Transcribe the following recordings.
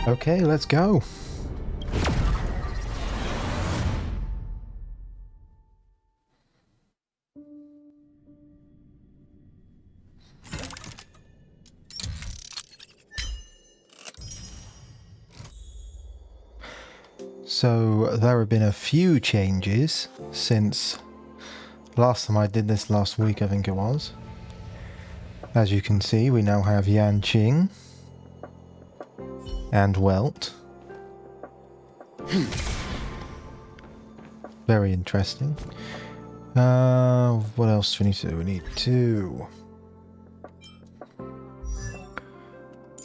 Okay, let's go. So there have been a few changes since last time I did this last week, I think it was. As you can see, we now have Yan Qing and Welt. Very interesting. What else do we need to do? We need to...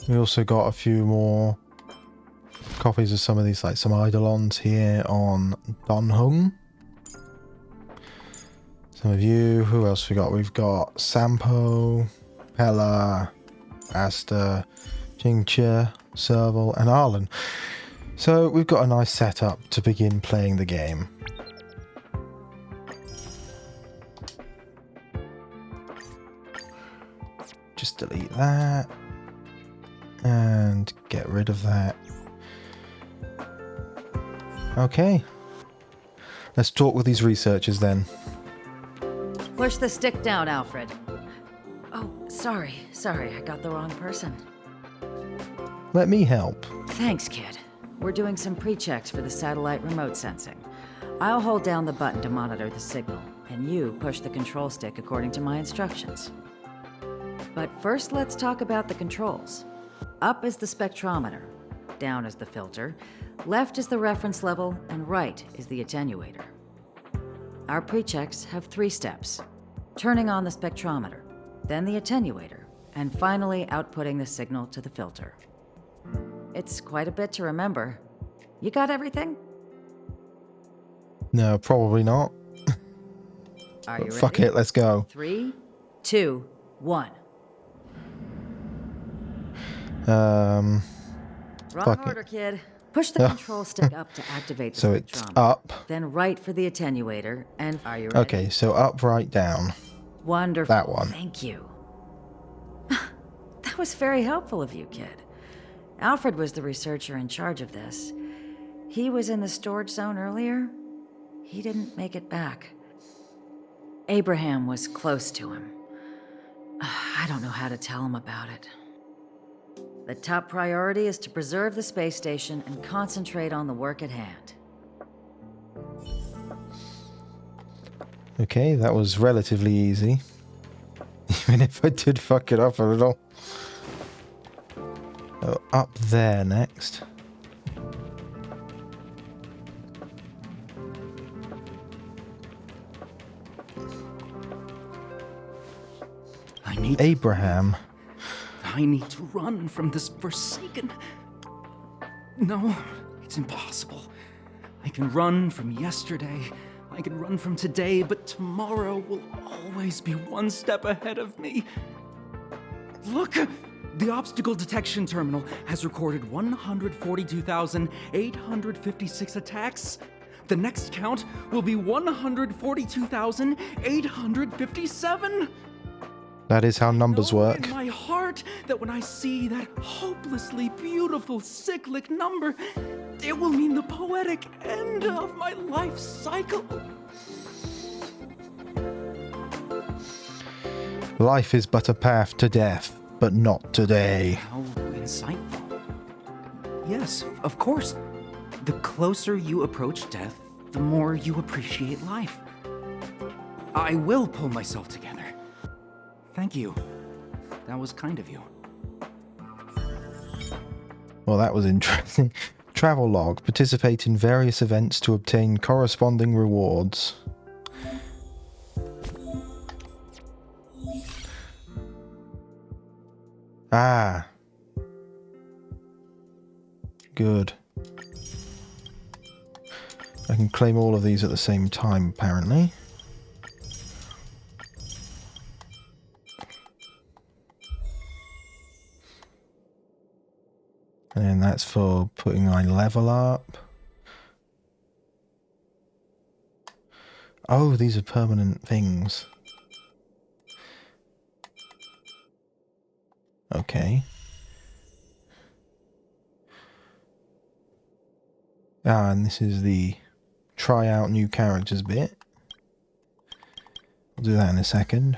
We also got a few more copies of some of these, like some Eidolons here on Donhung. Some of you. Who else we got? We've got Sampo, Pella, Asta, Jingche, Serval, and Arlen. So we've got a nice setup to begin playing the game. Just delete that. And get rid of that. Okay. Let's talk with these researchers then. Push the stick down, Alfred. Oh, sorry, I got the wrong person. Let me help. Thanks, kid. We're doing some pre-checks for the satellite remote sensing. I'll hold down the button to monitor the signal, and you push the control stick according to my instructions. But first, let's talk about the controls. Up is the spectrometer, down is the filter, left is the reference level, and right is the attenuator. Our pre-checks have 3 steps. Turning on the spectrometer, then the attenuator, and finally outputting the signal to the filter. It's quite a bit to remember. You got everything? No, probably not. Are you ready? Fuck it, let's go. 3, 2, 1. Wrong order, kid. Push the control stick up to activate the so spectrometer. it's up. Then right for the attenuator, and are you ready? Okay, so up, right, down. Wonderful. That one. Thank you. That was very helpful of you, kid. Alfred was the researcher in charge of this. He was in the storage zone earlier. He didn't make it back. Abraham was close to him. I don't know how to tell him about it. The top priority is to preserve the space station and concentrate on the work at hand. Okay, that was relatively easy. Even if I did fuck it up a little. Oh, up there next. Abraham. I need to run from this forsaken... No, it's impossible. I can run from yesterday, I can run from today, but tomorrow will always be one step ahead of me. Look! The obstacle detection terminal has recorded 142,856 attacks. The next count will be 142,857. That is how numbers work. In my heart that when I see that hopelessly beautiful cyclic number, it will mean the poetic end of my life cycle. Life is but a path to death, but not today. How insightful. Yes, of course. The closer you approach death, the more you appreciate life. I will pull myself together. Thank you. That was kind of you. Well, that was interesting. Travel log. Participate in various events to obtain corresponding rewards. Ah. Good. I can claim all of these at the same time, apparently. And that's for putting my level up. Oh, these are permanent things. Okay. Ah, and this is the try out new characters bit. I'll do that in a second.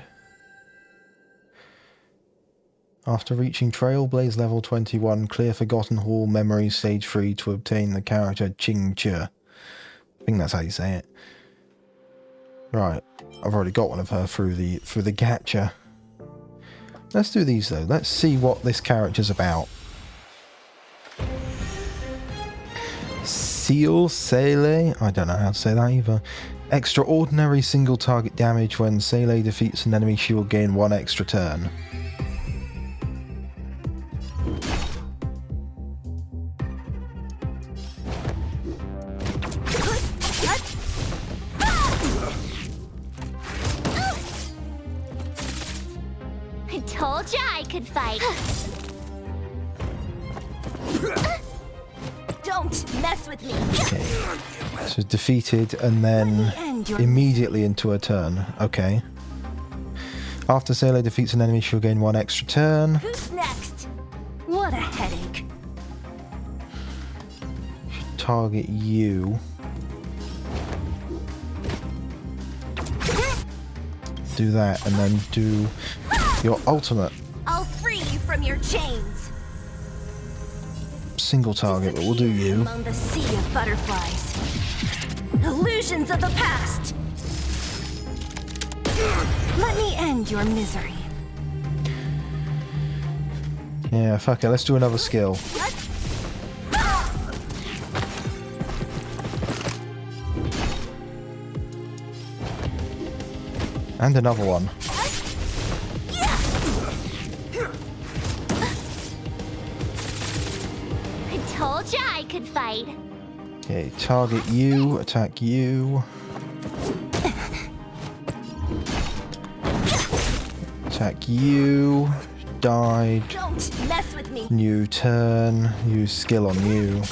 After reaching Trailblaze level 21, clear Forgotten Hall Memories stage 3 to obtain the character Ching Che. I think that's how you say it. Right, I've already got one of her through the gacha. Let's do these though. Let's see what this character's about. Seal Sele? I don't know how to say that either. Extraordinary single target damage. When Sele defeats an enemy, she will gain 1 extra turn. Told ya I could fight. Don't mess with me. Okay. So defeated and then immediately into a turn. Okay. After Sele defeats an enemy, she'll gain 1 extra turn. Who's next? What a headache. Target you. Do that and then do your ultimate. I'll free you from your chains. Single target, but we'll do you. Among the sea of butterflies. Illusions of the past. Let me end your misery. Yeah, fuck it. Let's do another skill. And another one. I told ya I could fight. Okay, target you, attack you. Attack you. Died. Don't mess with me. New turn. Use skill on you.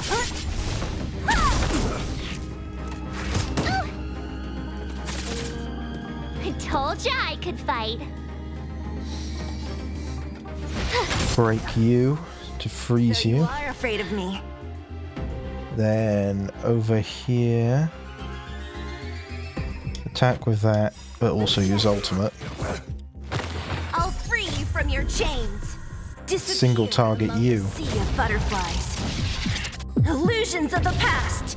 I told ya I could fight. Break you to freeze So you. you are afraid of me. Then over here, attack with that, but also use ultimate. I'll free you from your chains. Disappear Single target among you. the sea of butterflies. Illusions of the past.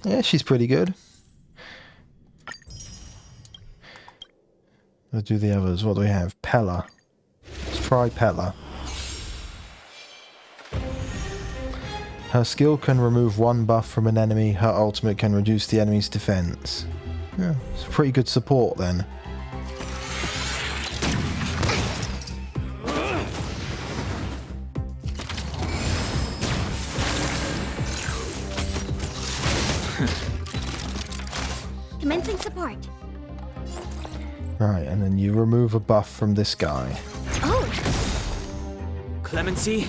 Yeah, she's pretty good. Let's do the others. What do we have? Pella. Let's try Pella. Her skill can remove one buff from an enemy. Her ultimate can reduce the enemy's defense. Yeah, it's pretty good support then. Commencing support. Right, and then you remove a buff from this guy. Oh, Clemency?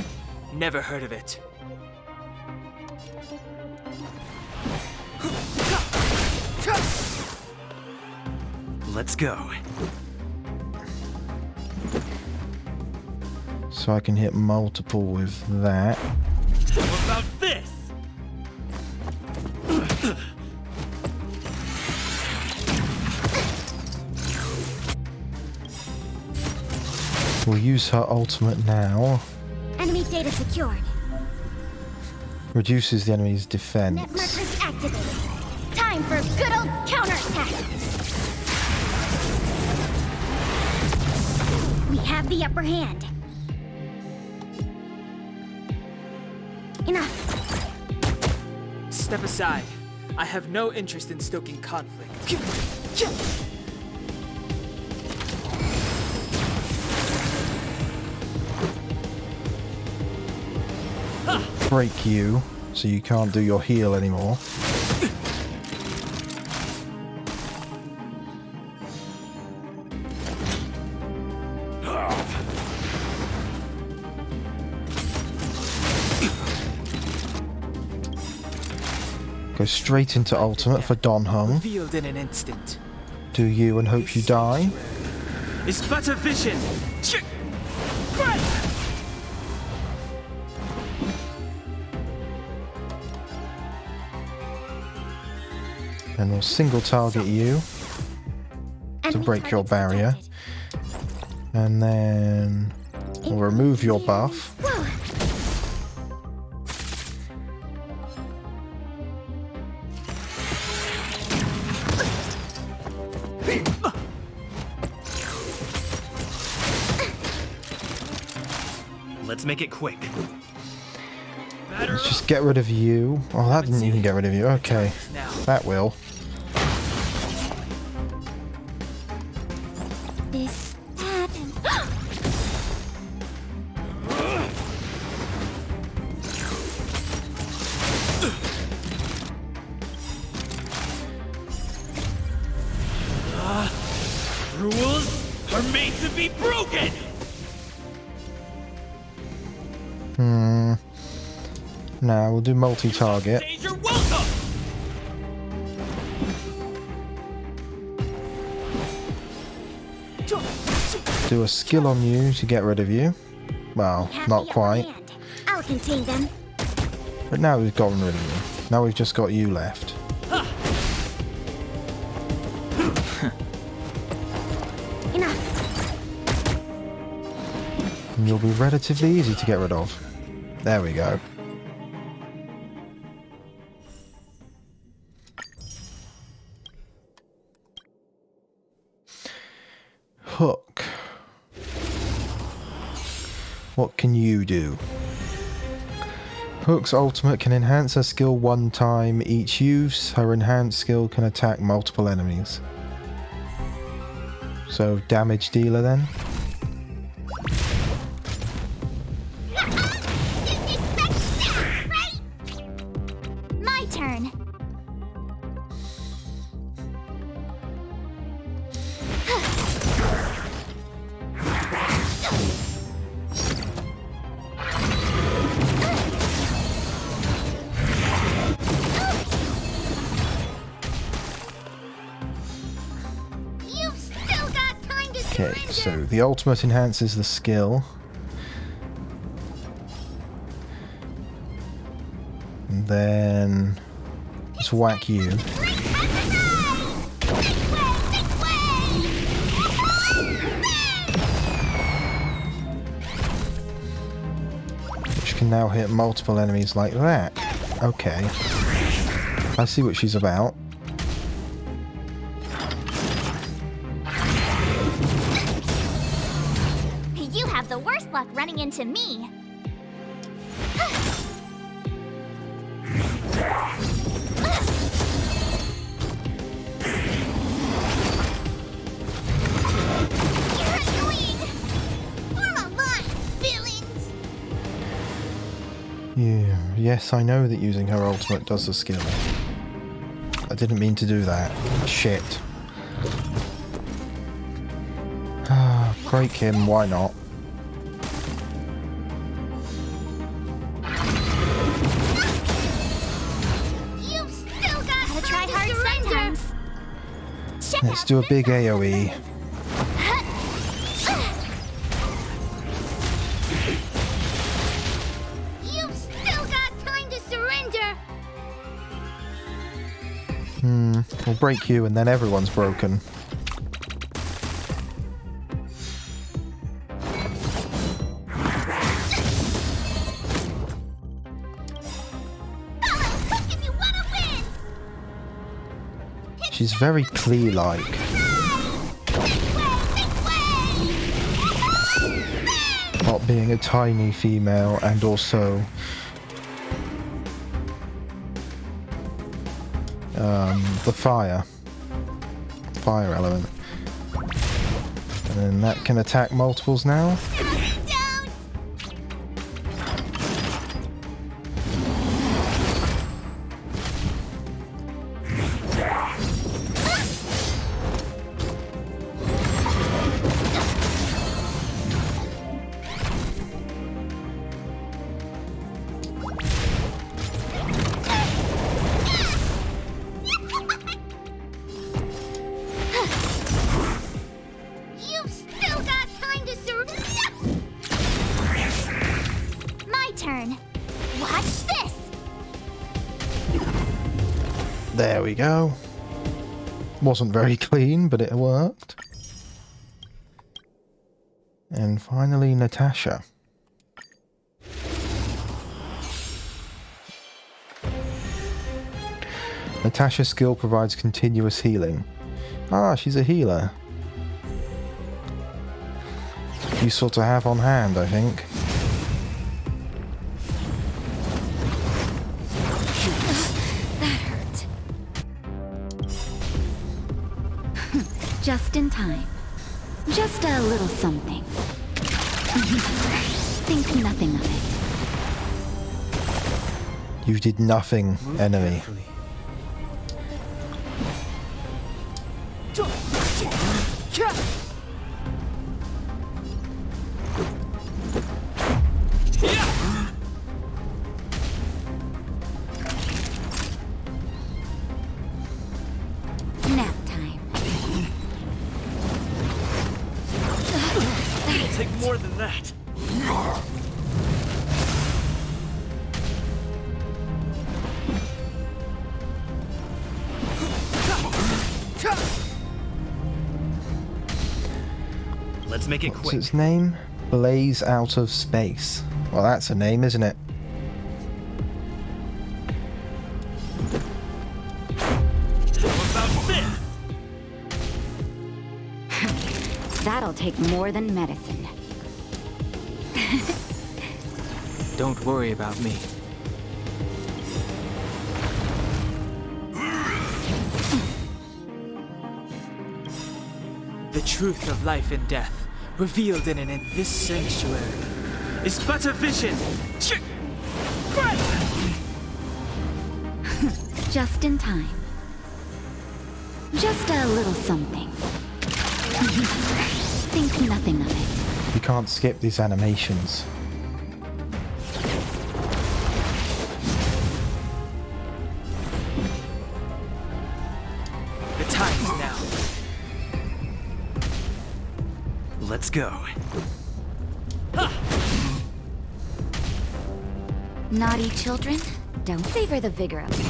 Never heard of it. Let's go. So I can hit multiple with that. What about this? We'll use her ultimate now. enemy data secured. Reduces the enemy's Net defense. markers activated. Time for a good old counterattack. We have the upper hand. Enough. Step aside. I have no interest in stoking conflict. Break you, so you can't do your heal anymore. Go straight into ultimate for Don Hung. Revealed in an instant. Do you and hope you die. It's but a vision. And we'll single target you to Enemy break your targets barrier. detected. And then we'll remove your buff. Whoa. Let's make it quick. Let's just get rid of you. Oh, that didn't even get rid of you. Okay, Now. that will. This, that, and... Rules are made to be broken! Now we'll do multi-target. Danger welcome! Do a skill on you to get rid of you. Well, have not the upper quite. hand. I'll contain them. But now we've gotten rid of you. Now we've just got you left. Enough. And you'll be relatively easy to get rid of. There we go. Hook. What can you do? Hook's ultimate can enhance her skill one time each use. Her enhanced skill can attack multiple enemies. So, damage dealer then? My turn. You've still got time to Okay, so the ultimate enhances the skill. Then let's whack you. Which can now hit multiple enemies like that. Okay. I see what she's about. You have the worst luck running into me. You're annoying. Form a line, feelings. Yeah. Yes, I know that using her ultimate does the skill. I didn't mean to do that. Shit. Break him, why not? You've still got to try hard sometimes. Let's do a big AoE. You've still got time to surrender. We'll break you and then everyone's broken. She's very Klee-like. Not being a tiny female and also the fire element. And then that can attack multiples now. You've still got time to surrender. My turn. Watch this. There we go. Wasn't very clean, but it worked. And finally, Natasha. Natasha's skill provides continuous healing. Ah, she's a healer. Useful to have on hand, I think. That hurt. Just in time. Just a little something. Think nothing of it. You did nothing, enemy. Nap time. It'll take more than that. Let's make it What's quick. its name? Blaze Out of Space. Well, that's a name, isn't it? How about this? That'll take more than medicine. Don't worry about me. The truth of life and death, revealed in this sanctuary, is but a vision. Just in time. Just a little something. Think nothing of it. You can't skip these animations. The time is now. Let's go. Naughty children, Don't savor the vigor of it.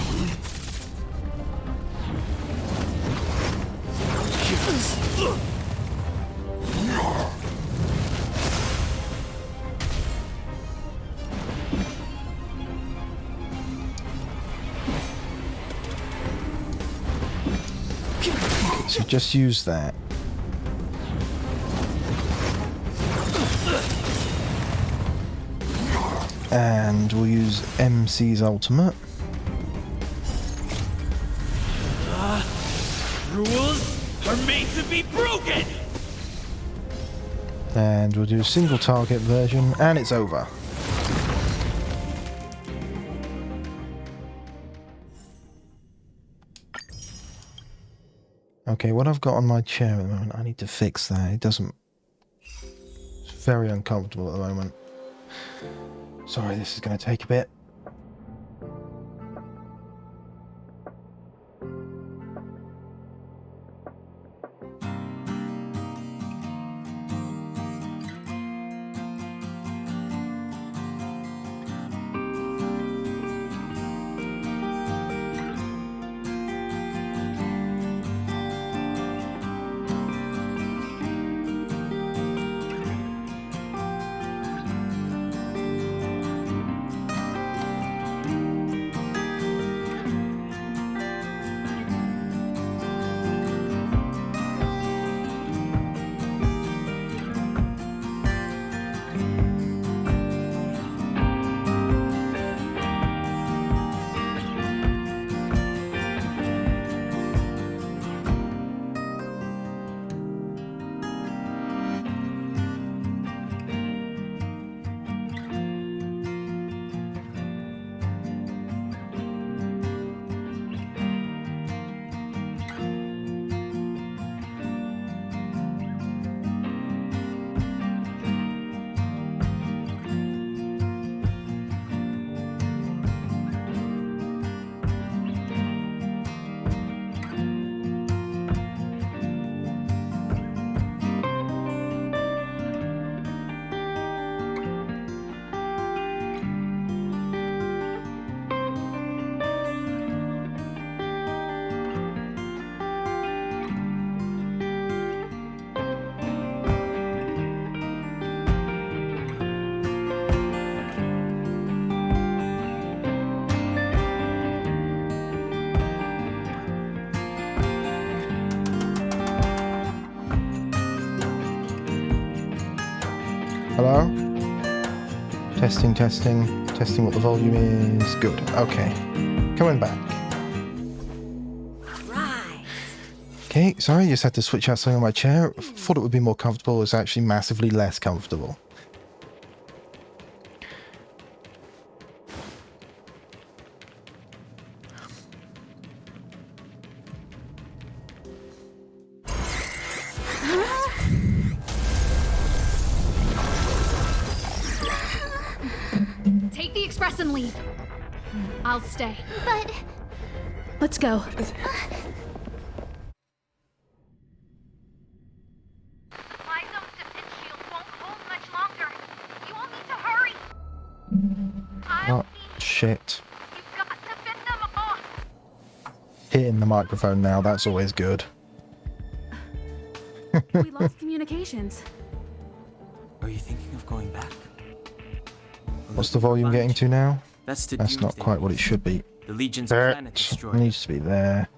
So just use that. And we'll use MC's ultimate. Rules are made to be broken! And we'll do a single target version, and it's over. Okay, what I've got on my chair at the moment, I need to fix that. It doesn't... It's very uncomfortable at the moment. Sorry, this is going to take a bit. Hello? Testing, testing, testing what the volume is. Good. Okay. Coming back. Right. Okay, sorry, just had to switch out something on my chair. Thought it would be more comfortable. It's actually massively less comfortable. Take the express and leave. I'll stay. But Let's go. my zone's defense shield won't hold much longer. You all need to hurry. Oh, shit. You've got to fend them off. Hitting the microphone now, that's always good. We lost communications. Are you thinking of going back? What's the volume getting to now? That's the That's not Doomsday quite what it Beast, should be. The Legion's That planet destroyed. needs to be there.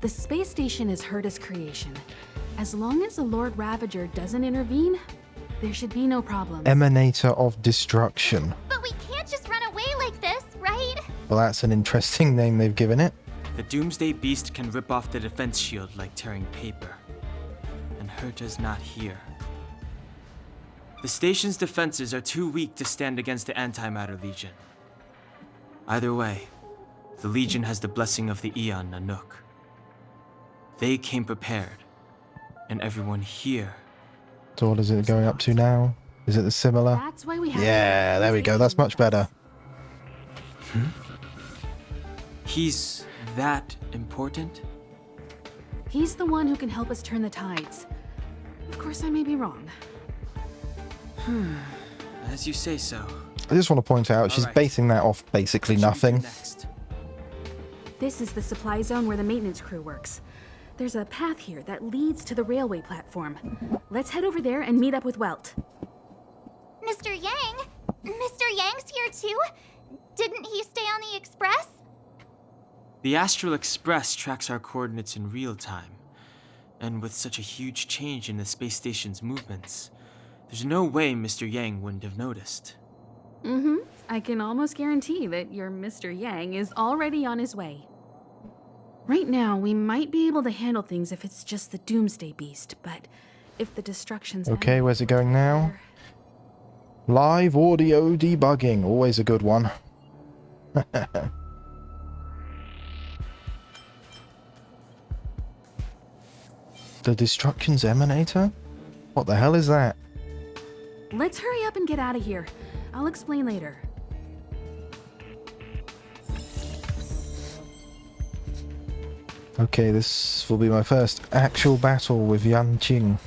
The space station is Herta's creation. As long as the Lord Ravager doesn't intervene, there should be no problem. Emanator of Destruction. But we can't just run away like this, right? Well, that's an interesting name they've given it. The Doomsday Beast can rip off the defense shield like tearing paper. And Herta's not here. The station's defenses are too weak to stand against the Antimatter Legion. Either way, the Legion has the blessing of the Aeon Nanook. They came prepared, and everyone here. So what is it going up to now? Is it the similar? That's why we have. Yeah, there we go. That's much better. He's that important? He's the one who can help us turn the tides. Of course, I may be wrong. As you say so. I just want to point out she's Alright. basing that off basically What should we do nothing. next? This is the supply zone where the maintenance crew works. There's a path here that leads to the railway platform. Let's head over there and meet up with Welt. Mr. Yang? Mr. Yang's here too? Didn't he stay on the express? The Astral Express tracks our coordinates in real time. And with such a huge change in the space station's movements, there's no way Mr. Yang wouldn't have noticed. Mm-hmm. I can almost guarantee that your Mr. Yang is already on his way. Right now, we might be able to handle things if it's just the Doomsday Beast, but if the destruction's Okay, where's it going now? Live audio debugging, always a good one. The Destruction's Emanator? What the hell is that? Let's hurry up and get out of here. I'll explain later. Okay, this will be my first actual battle with Yan Qing.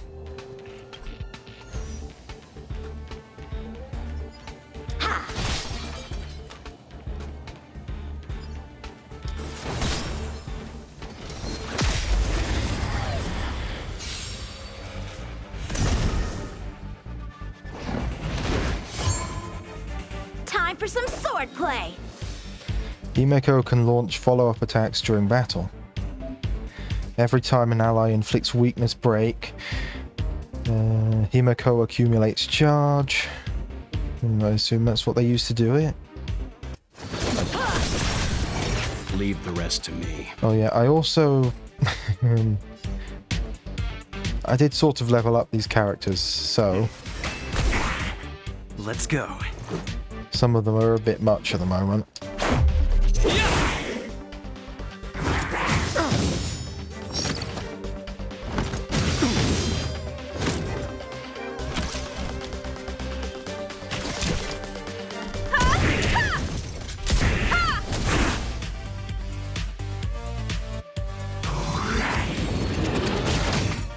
Time for some swordplay! Himeko can launch follow-up attacks during battle. Every time an ally inflicts weakness break, Himeko accumulates charge. I assume that's what they used to do it. Leave the rest to me. Oh yeah, I also... I did sort of level up these characters, so Let's go. some of them are a bit much at the moment.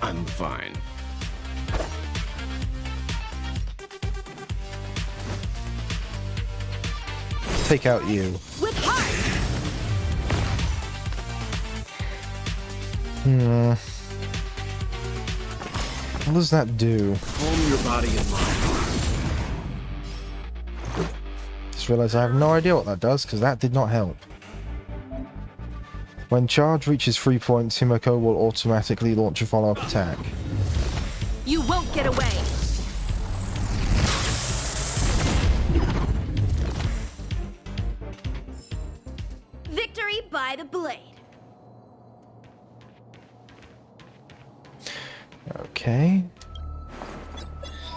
I'm fine. Take out you. With heart! What does that do? Calm your body and mind. Just realised I have no idea what that does, because that did not help. When charge reaches 3 points, Himeko will automatically launch a follow-up attack. You won't get away! Victory by the blade! Okay.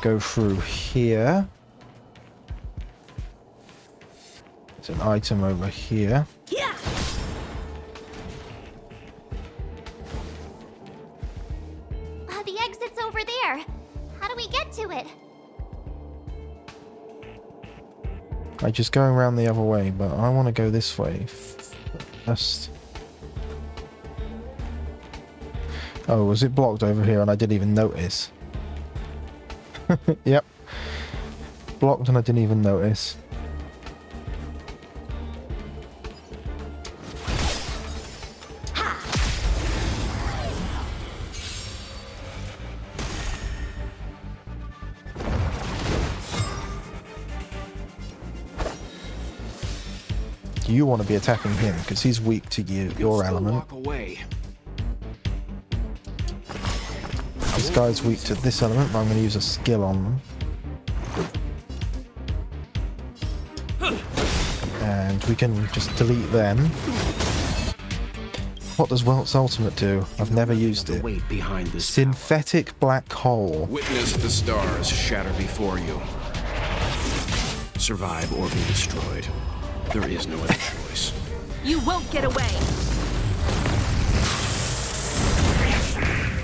Go through here. There's an item over here. Yeah! The exit's over there. How do we get to it? I'm just going around the other way, but I want to go this way first. Oh, was it blocked over here and I didn't even notice? Yep. Blocked and I didn't even notice. You want to be attacking him because he's weak to you, your element. Walk away. This guy's weak to this element, but I'm going to use a skill on them. And we can just delete them. What does Welt's ultimate do? I've never used The it. weight behind this. Synthetic black hole. Witness the stars shatter before you. Survive or be destroyed. There is no other choice. You won't get away!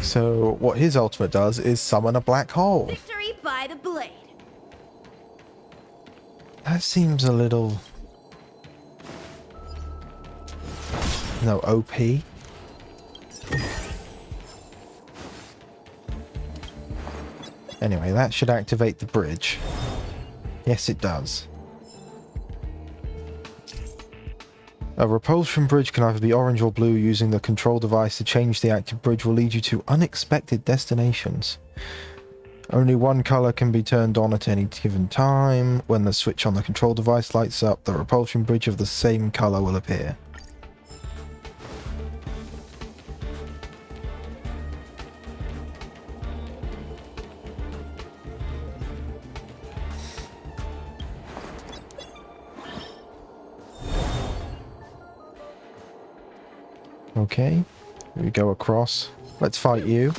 So what his ultimate does is summon a black hole. Victory by the blade! That seems a little... No, OP. Anyway, that should activate the bridge. Yes, it does. A repulsion bridge can either be orange or blue. Using the control device to change the active bridge will lead you to unexpected destinations. Only one color can be turned on at any given time. When the switch on the control device lights up, the repulsion bridge of the same color will appear. Okay, here we go across. Let's fight you.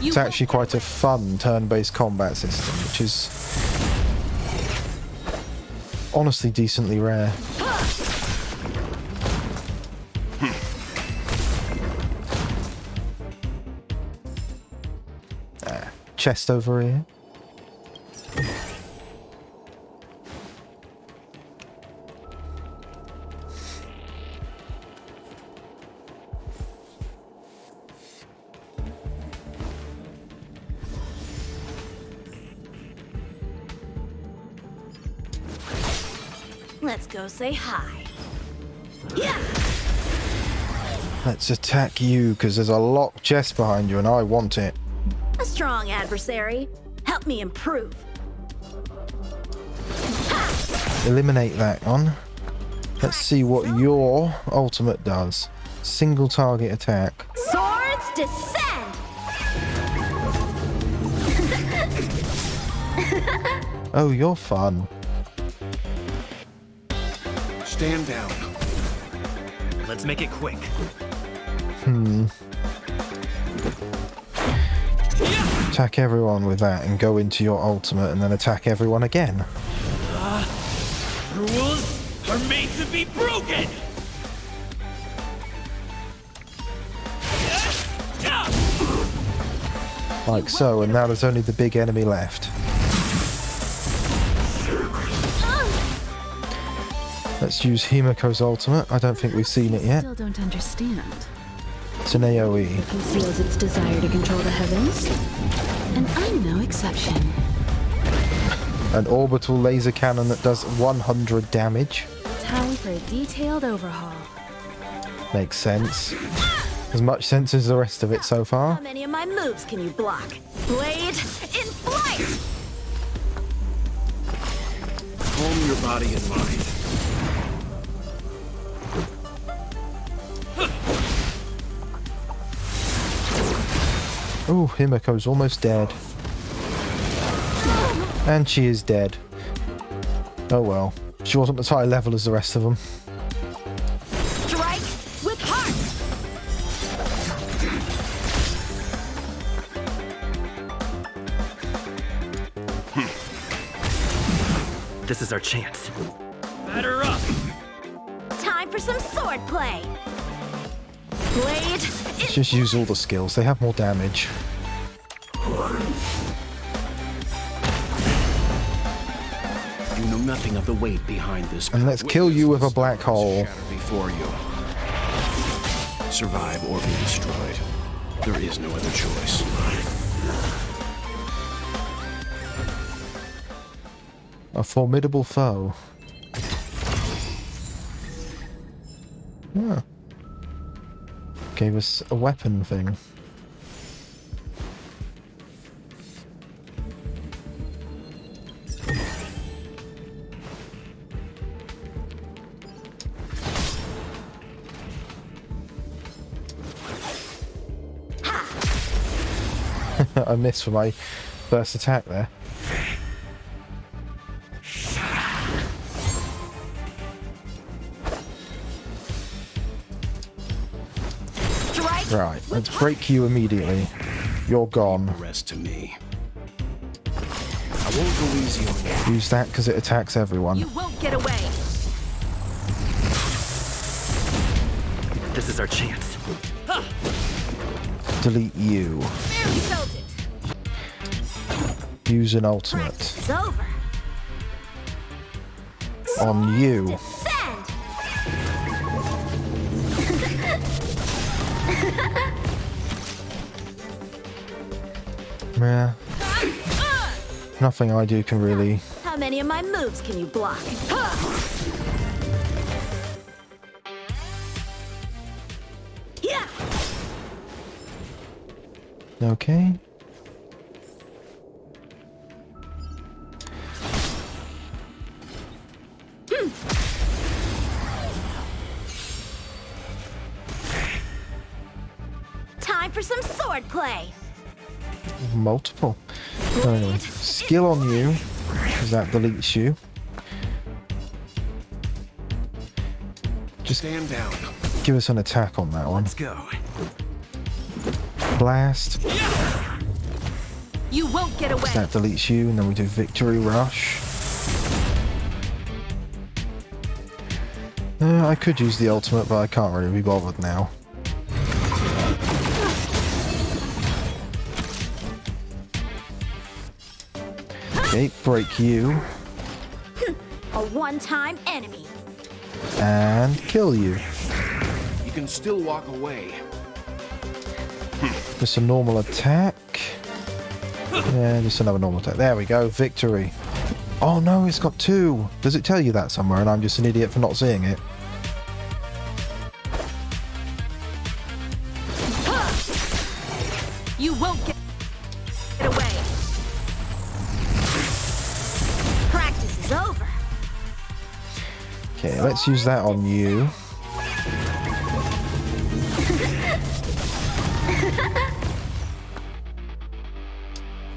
It's actually quite a fun turn-based combat system, which is honestly decently rare. Chest over here. Let's go say hi. Let's attack you, because there's a locked chest behind you and I want it. A strong adversary. Help me improve. Eliminate that one. Let's see what your ultimate does. Single target attack. Swords descend! Oh, you're fun. Stand down. Let's make it quick. Attack everyone with that and go into your ultimate and then attack everyone again. Rules are made to be broken! Like so, and now there's only the big enemy left. Let's use Himiko's ultimate. I don't think we've seen it yet. Still don't understand. It's an AoE. Conceals its desire to control the heavens, and I'm no exception. An orbital laser cannon that does 100 damage. Time for a detailed overhaul. Makes sense. As much sense as the rest of it so far. How many of my moves can you block? Blade in flight! Calm your body and mind. Oh, Himiko's almost dead. And she is dead. Oh well. She wasn't as high level as the rest of them. Strike with heart! This is our chance. Batter up! Time for some sword play! Blade Let's just use all the skills. They have more damage. You know nothing of the weight behind this. And let's kill you with a black hole. Shatter before you. Survive or be destroyed. There is no other choice. A formidable foe. Yeah. Gave us a weapon thing. I missed for my first attack there. Right, let's break you immediately. You're gone. The rest to me. I won't go easy on you. Use that because it attacks everyone. You won't get away! This is our chance. Delete you. Barely felt it! Use an ultimate. Practice is over! On you. Descend! Yeah. Nothing I do can really How many of my moves can you block? Huh! Yeah! Okay. Time for some swordplay. Multiple. Anyway, skill on you, because that deletes you. Just Stand down. give us an attack on that one. Let's go. Blast. You won't get away. That deletes you, and then we do victory rush. I could use the ultimate, but I can't really be bothered now. Okay, break you. A one-time enemy. And kill you. You can still walk away. Just a normal attack. Yeah, just another normal attack. There we go, victory. Oh no, it's got two. Does it tell you that somewhere and I'm just an idiot for not seeing it? You won't get away. Practice is over. Okay, let's use that on you.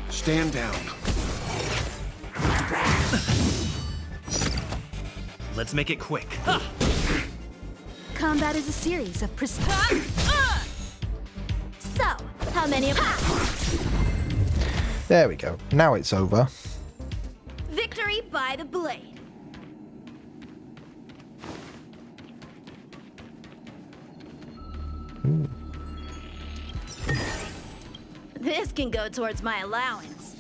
Stand down. Let's make it quick. Combat is a series of So, how many of There we go. Now it's over. Victory by the blade. This can go towards my allowance.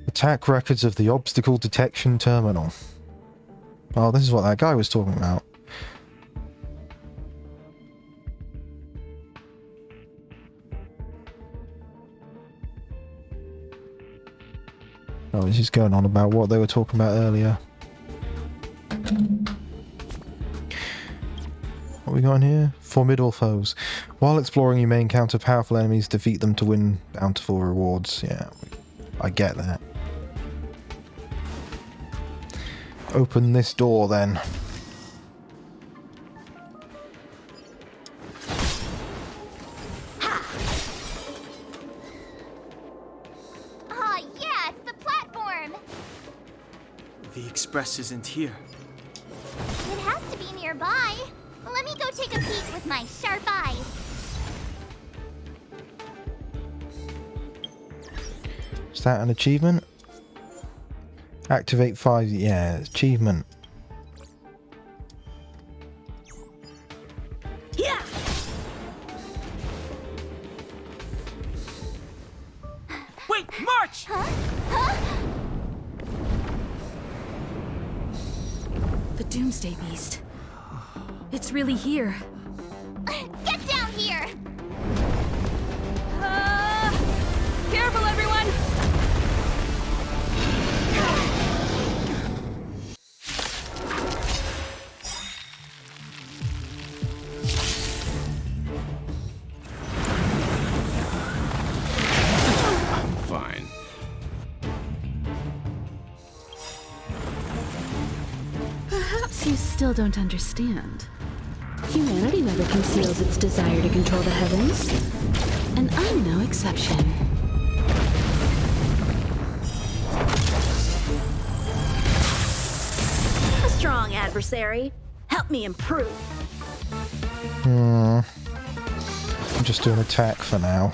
Attack records of the obstacle detection terminal. Oh, this is what that guy was talking about. Oh, this is going on about what they were talking about earlier. What we got in here? Formidable foes. While exploring, you may encounter powerful enemies. Defeat them to win bountiful rewards. Yeah, I get that. Open this door then. Aw, yeah, it's the platform. The express isn't here. It has to be nearby. Let me go take a peek with my sharp eyes. Is that an achievement? Activate 5. Yeah, achievement. Yeah. Wait, march! the Doomsday Beast. It's really here. Get down here! Careful, everyone! I'm fine. Perhaps you still don't understand. Humanity never conceals its desire to control the heavens. And I'm no exception. A strong adversary. Help me improve. I'm just doing attack for now.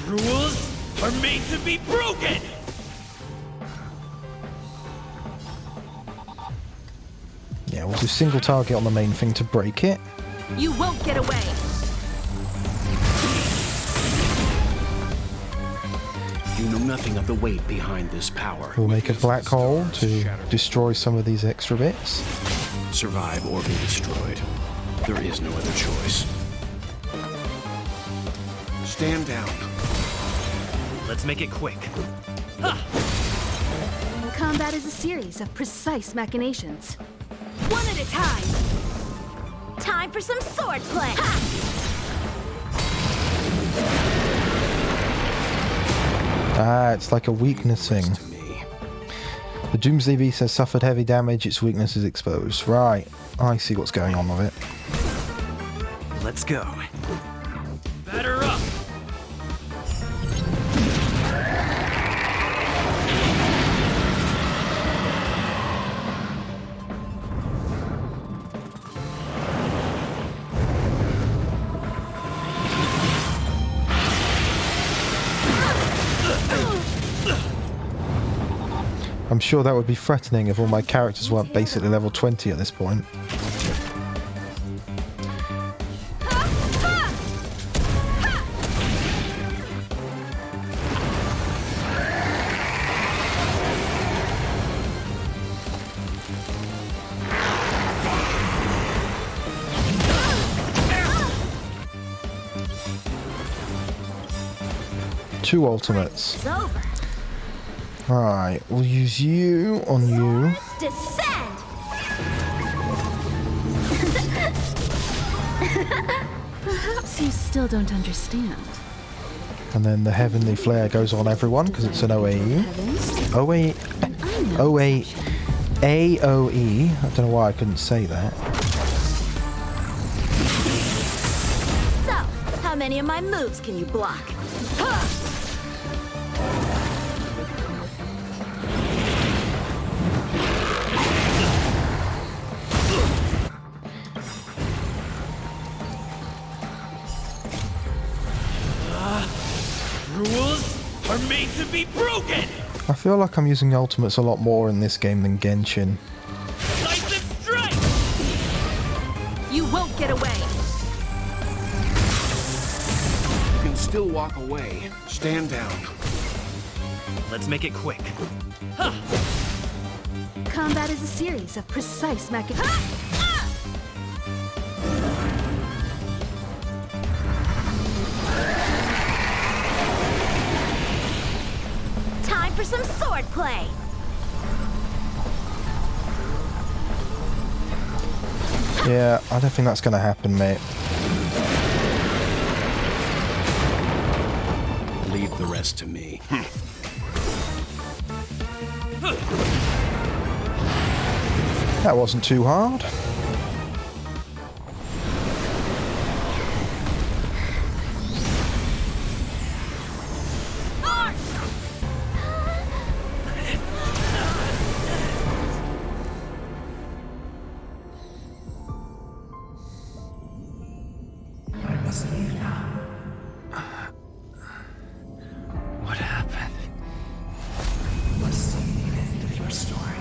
Rules are made to be broken! Yeah, we'll do single target on the main thing to break it. You won't get away. You know nothing of the weight behind this power. We'll make a black hole to destroy some of these extra bits. Survive or be destroyed. There is no other choice. Stand down. Let's make it quick. Combat is a series of precise machinations. One at a time. Time for some swordplay. Ah, it's like a weaknessing. To me. The Doomsday Beast has suffered heavy damage, its weakness is exposed. Right, I see what's going on with it. Let's go. Batter up. I'm sure that would be threatening if all my characters weren't basically level 20 at this point. Two ultimates. It's over. Alright, we'll use you on you. Descend. Perhaps you still don't understand. And then the Heavenly Flare goes on everyone because it's an OAE. Heavens, OAE. and I know OAE. this vision. AOE. I don't know why I couldn't say that. So, how many of my moves can you block? Rules are made to be broken! I feel like I'm using ultimates a lot more in this game than Genshin. Decisive strike! You won't get away. You can still walk away. Stand down. Let's make it quick. Combat is a series of precise machinations. Time for some swordplay. Yeah, I don't think that's going to happen, mate. Leave the rest to me. That wasn't too hard. What happened? What's the end of your story?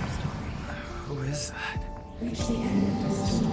Who is that? Reach the end of the story.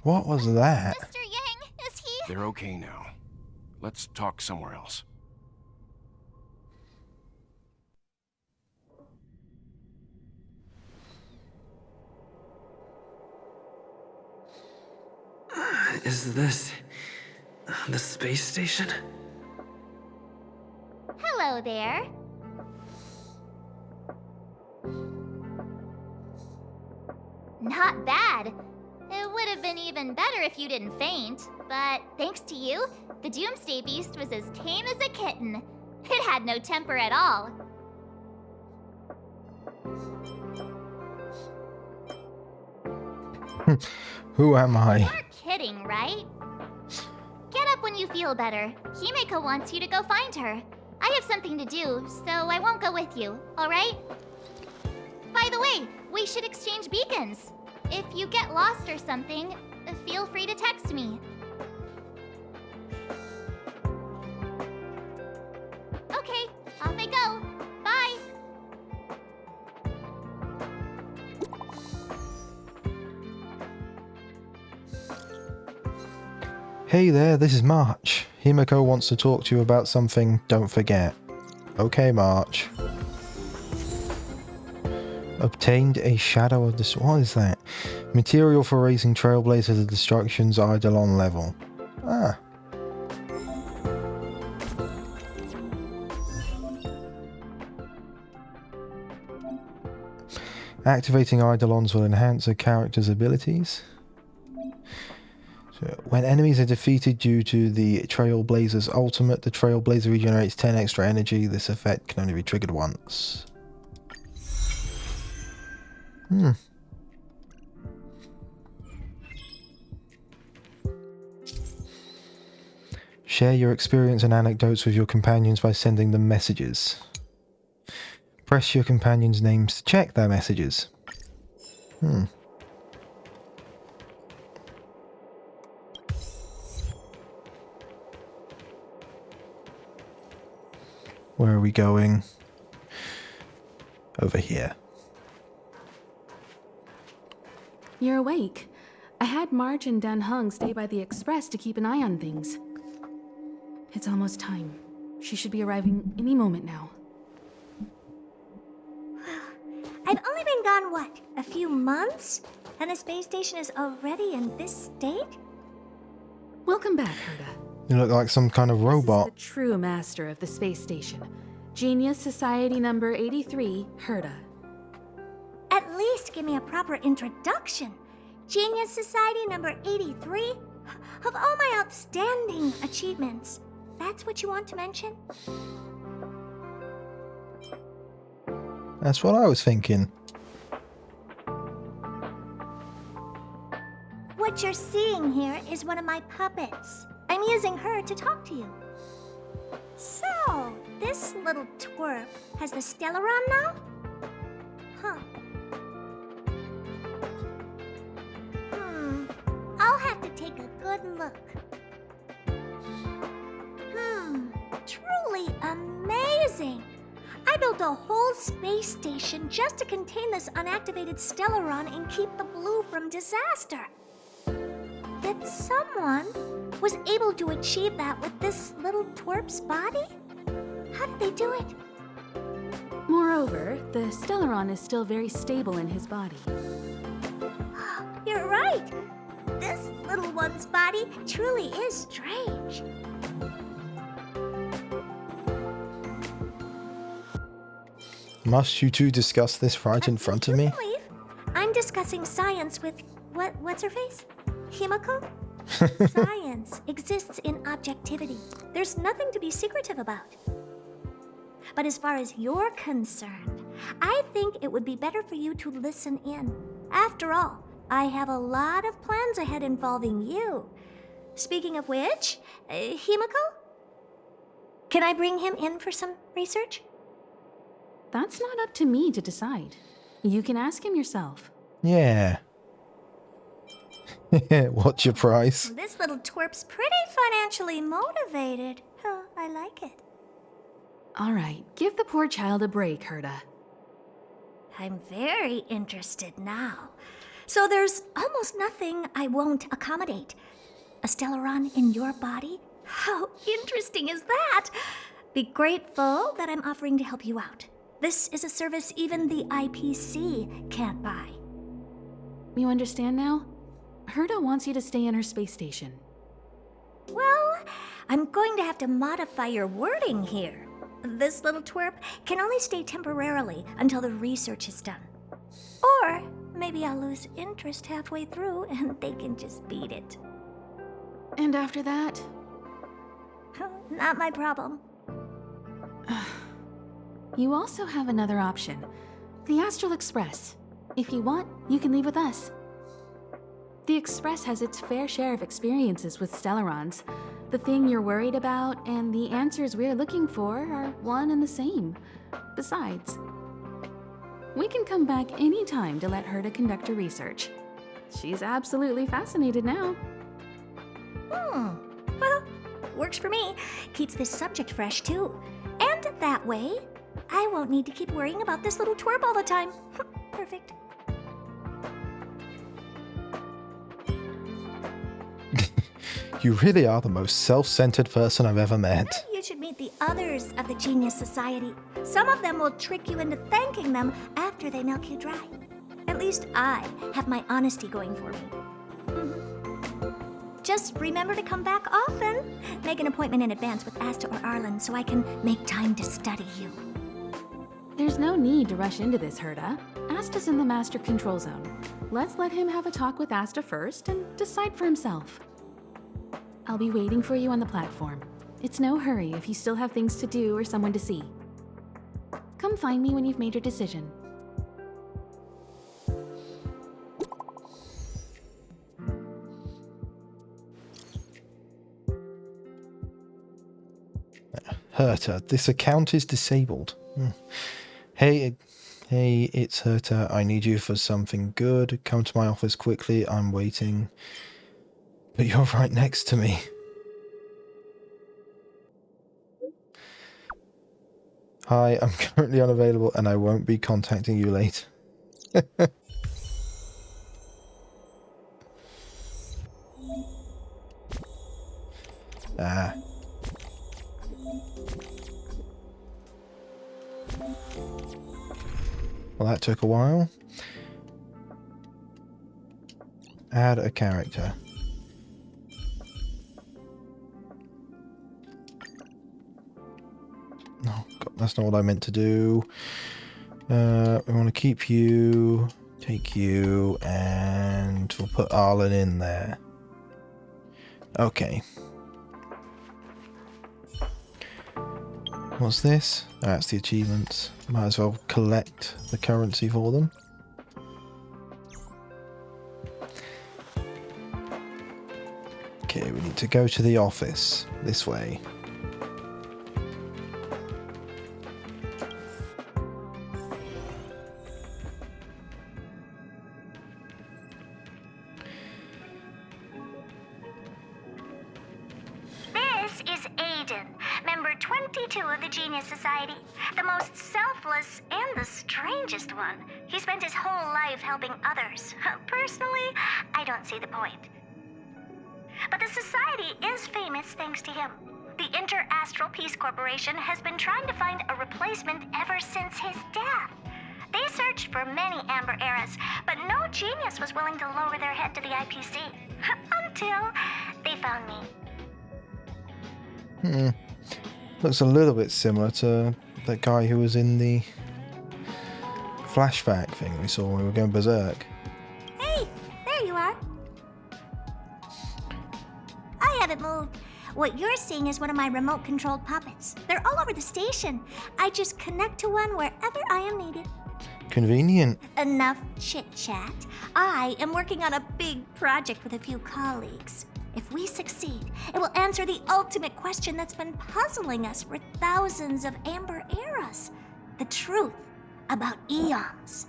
What was that? Mr. Yang, is he? They're okay now. Let's talk somewhere else. Is this the space station? Hello there. Not bad. It would have been even better if you didn't faint, but thanks to you, the Doomsday Beast was as tame as a kitten. It had no temper at all. Who am I? You're kidding, right? Get up when you feel better. Himeko wants you to go find her. I have something to do, so I won't go with you, alright? By the way, we should exchange beacons. If you get lost or something, feel free to text me. Okay, off I go. Bye! Hey there, this is March. Himeko wants to talk to you about something, don't forget. Okay, March. Obtained a shadow of the... What is that? Material for raising Trailblazers of Destruction's Eidolon level. Ah. Activating Eidolons will enhance a character's abilities. So when enemies are defeated due to the Trailblazer's ultimate, the Trailblazer regenerates 10 extra energy. This effect can only be triggered once. Share your experience and anecdotes with your companions by sending them messages. Press your companions' names to check their messages. Where are we going? Over here. You're awake. I had March and Dan Hung stay by the express to keep an eye on things. It's almost time. She should be arriving any moment now. I've only been gone, what, a few months? And the space station is already in this state? Welcome back, Herta. You look like some kind of robot. This is the true master of the space station. Genius Society number 83, Herta. At least give me a proper introduction. Genius Society number 83? Of all my outstanding achievements, that's what you want to mention? That's what I was thinking. What you're seeing here is one of my puppets. I'm using her to talk to you. So, this little twerp has the Stellaron now? Huh. I'll have to take a good look. Truly amazing! I built a whole space station just to contain this unactivated Stellaron and keep the Blue from disaster. Yet someone was able to achieve that with this little twerp's body? How did they do it? Moreover, the Stellaron is still very stable in his body. You're right. This little one's body truly is strange. Must you two discuss this right in front of me? Believe I'm discussing science with what's her face? Himeko? Science exists in objectivity. There's nothing to be secretive about. But as far as you're concerned, I think it would be better for you to listen in. After all, I have a lot of plans ahead involving you. Speaking of which, Himeko? Can I bring him in for some research? That's not up to me to decide. You can ask him yourself. Yeah. What's your price? This little twerp's pretty financially motivated. Oh, I like it. All right, give the poor child a break, Herta. I'm very interested now. So there's almost nothing I won't accommodate. A Stellaron in your body? How interesting is that? Be grateful that I'm offering to help you out. This is a service even the IPC can't buy. You understand now? Herta wants you to stay in her space station. Well, I'm going to have to modify your wording here. This little twerp can only stay temporarily until the research is done. Or maybe I'll lose interest halfway through and they can just beat it. And after that? Not my problem. You also have another option. The Astral Express. If you want, you can leave with us. The Express has its fair share of experiences with Stellarons. The thing you're worried about and the answers we're looking for are one and the same. Besides, we can come back anytime to let Herta conduct her research. She's absolutely fascinated now. Well, works for me. Keeps this subject fresh, too. And that way, I won't need to keep worrying about this little twerp all the time. Perfect. You really are the most self-centered person I've ever met. You should meet the others of the Genius Society. Some of them will trick you into thanking them after they milk you dry. At least I have my honesty going for me. Just remember to come back often. Make an appointment in advance with Asta or Arlen so I can make time to study you. There's no need to rush into this, Herta. Asta's in the Master Control Zone. Let's let him have a talk with Asta first and decide for himself. I'll be waiting for you on the platform. It's no hurry if you still have things to do or someone to see. Come find me when you've made your decision. Herta, this account is disabled. Hey, it's Herta. I need you for something good. Come to my office quickly. I'm waiting. But you're right next to me. Hi, I'm currently unavailable and I won't be contacting you later. Well, that took a while. Add a character. Oh, God, that's not what I meant to do. We want to keep you, take you, and we'll put Arlen in there. Okay. What's this? That's the achievements. Might as well collect the currency for them. Okay, we need to go to the office. This way. He spent his whole life helping others. Personally, I don't see the point. But the Society is famous thanks to him. The Inter-Astral Peace Corporation has been trying to find a replacement ever since his death. They searched for many Amber Eras, but no genius was willing to lower their head to the IPC. Until they found me. Looks a little bit similar to that guy who was in the flashback thing we saw when we were going berserk. Hey, there you are. I haven't moved. What you're seeing is one of my remote-controlled puppets. They're all over the station. I just connect to one wherever I am needed. Convenient. Enough chit-chat. I am working on a big project with a few colleagues. If we succeed, it will answer the ultimate question that's been puzzling us for thousands of Amber Eras. The truth about eons.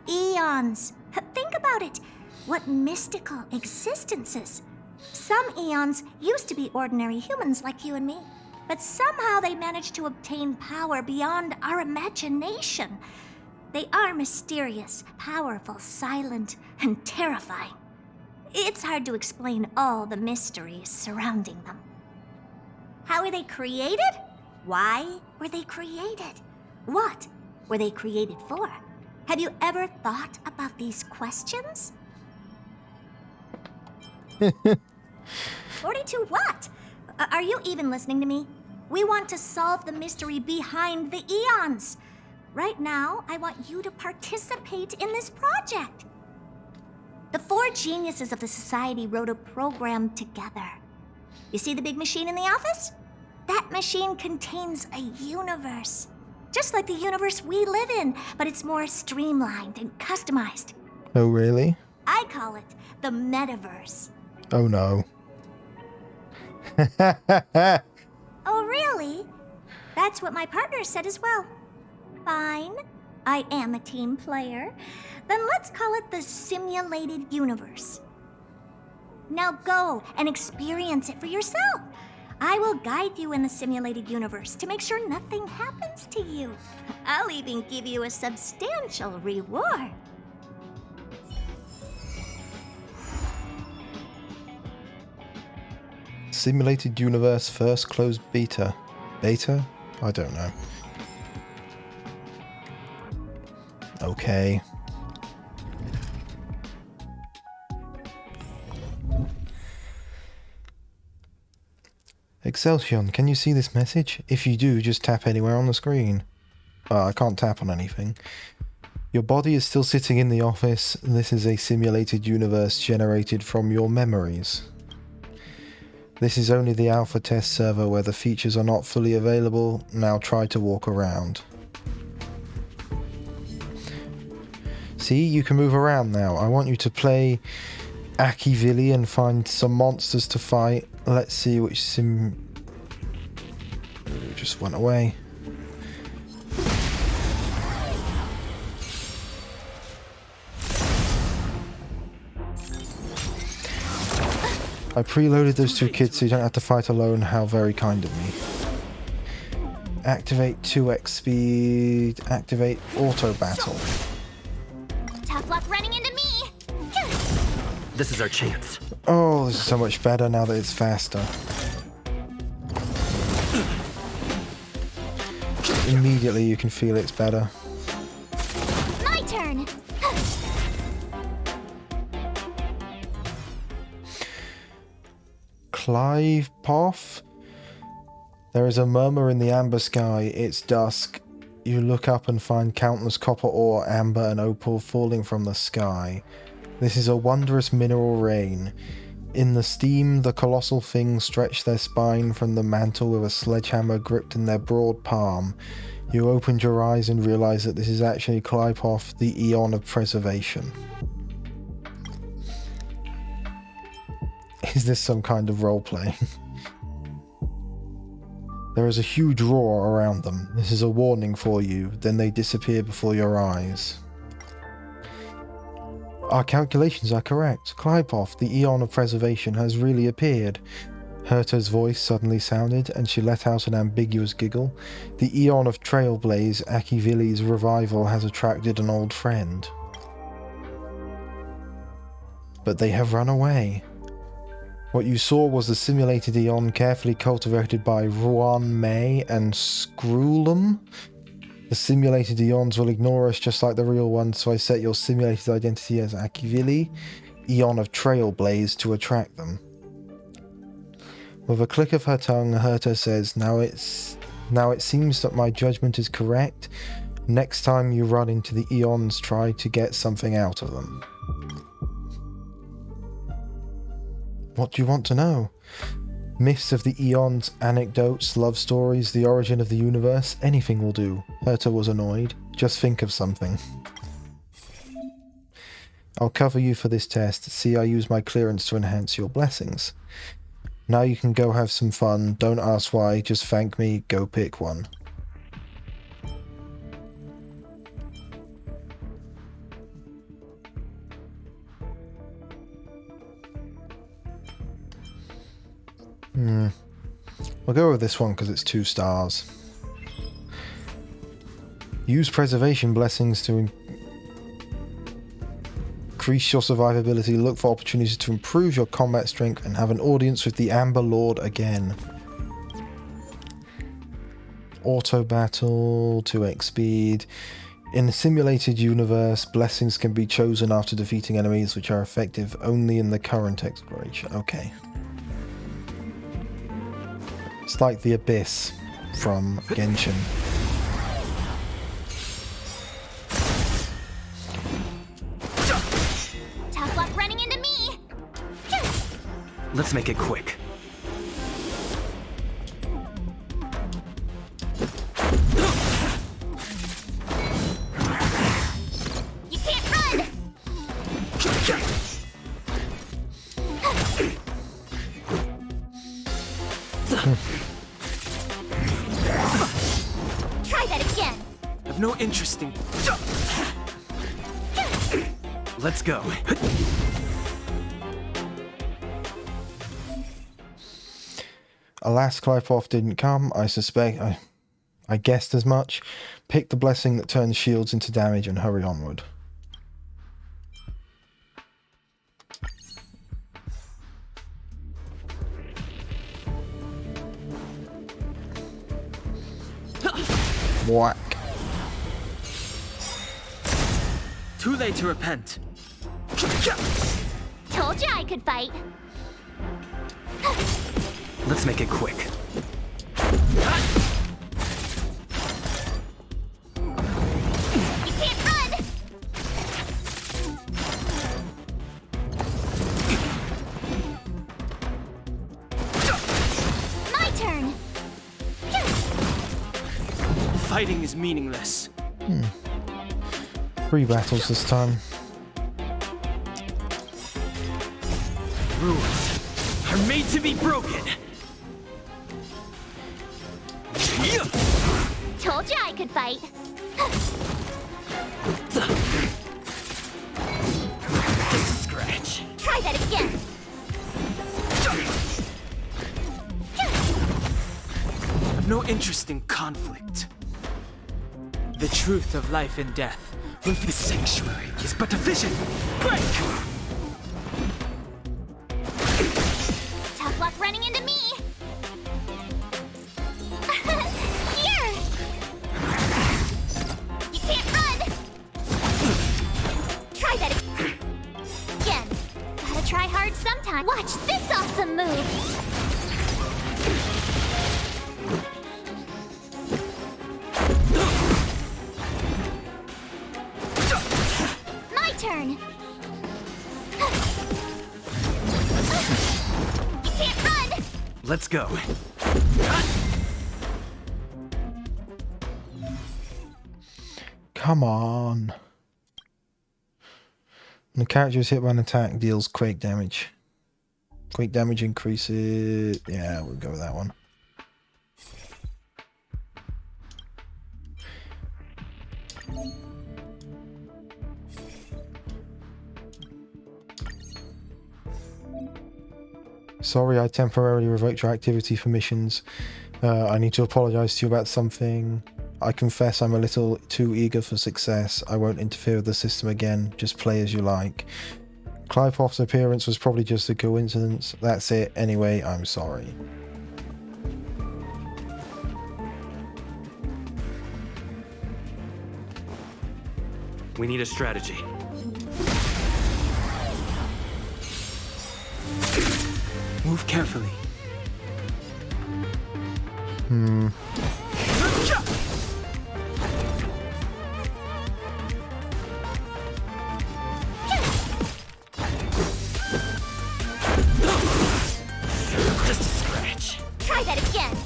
Eons. Think about it. What mystical existences. Some eons used to be ordinary humans like you and me, but somehow they managed to obtain power beyond our imagination. They are mysterious, powerful, silent, and terrifying. It's hard to explain all the mysteries surrounding them. How were they created? Why were they created? What were they created for? Have you ever thought about these questions? 42 what? Are you even listening to me? We want to solve the mystery behind the eons. Right now, I want you to participate in this project. The 4 geniuses of the Society wrote a program together. You see the big machine in the office? That machine contains a universe. Just like the universe we live in, but it's more streamlined and customized. Oh, really? I call it the metaverse. Oh no. Oh, really? That's what my partner said as well. Fine. I am a team player. Then let's call it the simulated universe. Now go and experience it for yourself. I will guide you in the simulated universe to make sure nothing happens to you. I'll even give you a substantial reward. Simulated Universe first closed beta. Beta? I don't know. Okay. Excelsior, can you see this message? If you do, just tap anywhere on the screen. I can't tap on anything. Your body is still sitting in the office. This is a simulated universe generated from your memories. This is only the alpha test server where the features are not fully available. Now try to walk around. See, you can move around now. I want you to play Akivili and find some monsters to fight. Let's see which It just went away. I preloaded those two kids so you don't have to fight alone. How very kind of me. Activate 2x speed. Activate auto battle. Tough luck running into me. This is our chance. Oh, this is so much better now that it's faster. Immediately you can feel it's better. My turn. Clive Poff? There is a murmur in the amber sky. It's dusk. You look up and find countless copper ore, amber and opal falling from the sky. This is a wondrous mineral rain. In the steam, the colossal things stretch their spine from the mantle with a sledgehammer gripped in their broad palm. You opened your eyes and realize that this is actually Klypoth, the Eon of Preservation. Is this some kind of roleplay? There is a huge roar around them. This is a warning for you. Then they disappear before your eyes. Our calculations are correct. Klypoth, the Eon of Preservation, has really appeared. Herta's voice suddenly sounded, and she let out an ambiguous giggle. The Eon of Trailblaze, Akivili's revival, has attracted an old friend. But they have run away. What you saw was the simulated Eon carefully cultivated by Ruan May and Scroolum. The simulated Eons will ignore us just like the real ones, so I set your simulated identity as Akivili, Eon of Trailblaze, to attract them. With a click of her tongue, Herta says, Now it seems that my judgment is correct. Next time you run into the Eons, try to get something out of them. What do you want to know? Myths of the Eons, anecdotes, love stories, the origin of the universe, anything will do. Herta was annoyed. Just think of something. I'll cover you for this test. See, I use my clearance to enhance your blessings. Now you can go have some fun. Don't ask why, just thank me. Go pick one. We'll go with this one because it's 2 stars. Use preservation blessings to increase your survivability, look for opportunities to improve your combat strength, and have an audience with the Amber Lord again. Auto battle, 2x speed. In a simulated universe, blessings can be chosen after defeating enemies, which are effective only in the current exploration. Okay. It's like the Abyss from Genshin. Tough luck running into me. Let's make it quick. You can't run. Try that again. I've no interest in. Let's go. Alas, Clive didn't come. I guessed as much. Pick the blessing that turns shields into damage and hurry onward. Whack. Too late to repent. Told you I could fight. Let's make it quick. You can't run! My turn! Fighting is meaningless. 3 battles this time. Rules are made to be broken. Told you I could fight. Just a scratch. Try that again. I've no interest in conflict. The truth of life and death. With the sanctuary is but a vision. Break! Tough luck running into me. Here! You can't run! Try that again. Gotta try hard sometime. Watch this awesome move! My turn! You can't run! Let's go. Come on. The character is hit by an attack, deals quake damage. Quake damage increases. Yeah, we'll go with that one. Sorry, I temporarily revoked your activity for missions. I need to apologize to you about something. I confess I'm a little too eager for success. I won't interfere with the system again. Just play as you like. Clive Hoff's appearance was probably just a coincidence. That's it. Anyway, I'm sorry. We need a strategy. Move carefully. Just a scratch. Try that again!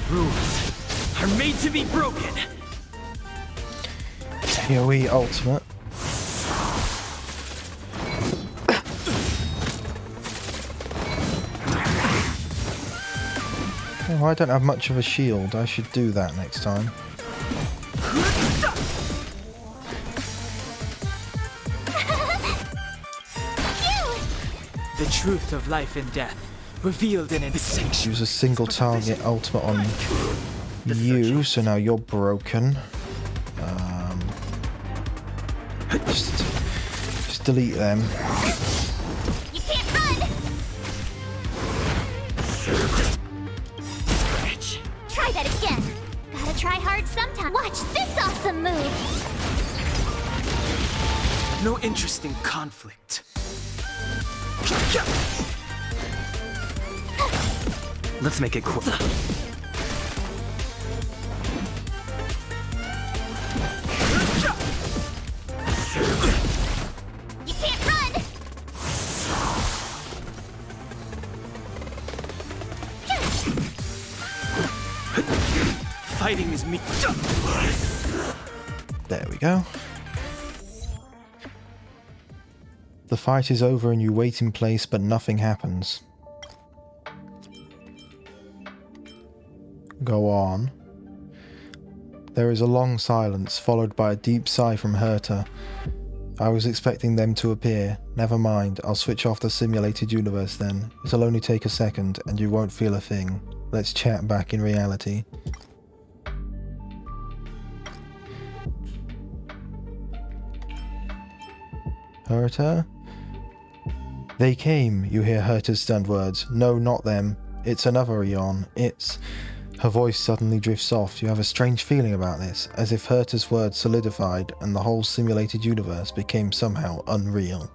Rules are made to be broken. AoE ultimate. Oh, I don't have much of a shield. I should do that next time. The truth of life and death, revealed in its sanctuary. Use a single target ultimate on you, so now you're broken. Just delete them. You can't run! Try that again. Gotta try hard sometime. Watch this awesome move! No interest in conflict. Let's make it quick. You can't run! Fighting is me. There we go. The fight is over and you wait in place, but nothing happens. go on. There is a long silence, followed by a deep sigh from Herta. I was expecting them to appear. Never mind, I'll switch off the simulated universe then. It'll only take a second, and you won't feel a thing. Let's chat back in reality. Herta? They came, you hear Herta's stunned words. No, not them. It's another Eon. It's... Her voice suddenly drifts off. You have a strange feeling about this, as if Herta's words solidified and the whole simulated universe became somehow unreal.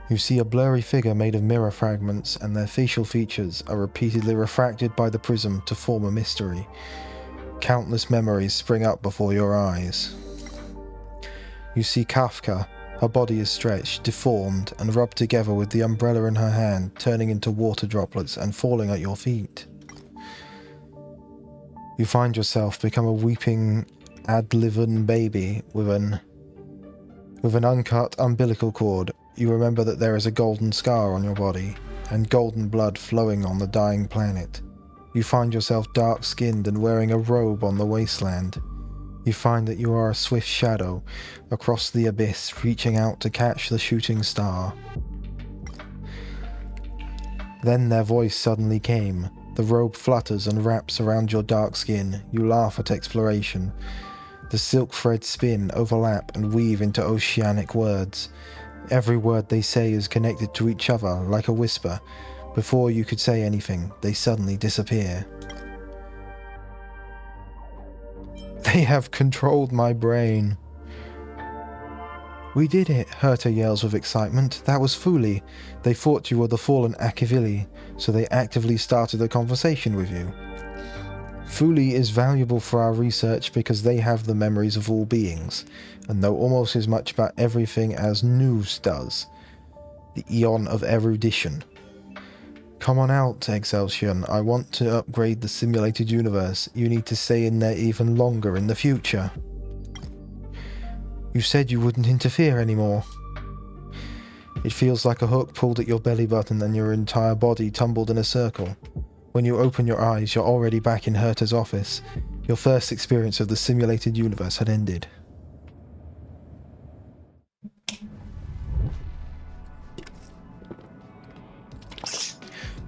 You see a blurry figure made of mirror fragments, and their facial features are repeatedly refracted by the prism to form a mystery. Countless memories spring up before your eyes. You see Kafka. Her body is stretched, deformed, and rubbed together with the umbrella in her hand, turning into water droplets and falling at your feet. You find yourself become a weeping, ad-liven baby with an uncut umbilical cord. You remember that there is a golden scar on your body, and golden blood flowing on the dying planet. You find yourself dark-skinned and wearing a robe on the wasteland. You find that you are a swift shadow across the abyss, reaching out to catch the shooting star. Then their voice suddenly came. The robe flutters and wraps around your dark skin. You laugh at exploration. The silk threads spin, overlap, and weave into oceanic words. Every word they say is connected to each other, like a whisper. Before you could say anything, they suddenly disappear. They have controlled my brain. We did it, Herta yells with excitement. That was Fuli. They thought you were the fallen Akivili, so they actively started a conversation with you. Fuli is valuable for our research because they have the memories of all beings, and know almost as much about everything as Nous does, the Eon of erudition. Come on out, Excelsior. I want to upgrade the simulated universe. You need to stay in there even longer in the future. You said you wouldn't interfere anymore. It feels like a hook pulled at your belly button and your entire body tumbled in a circle. When you open your eyes, you're already back in Herta's office. Your first experience of the simulated universe had ended.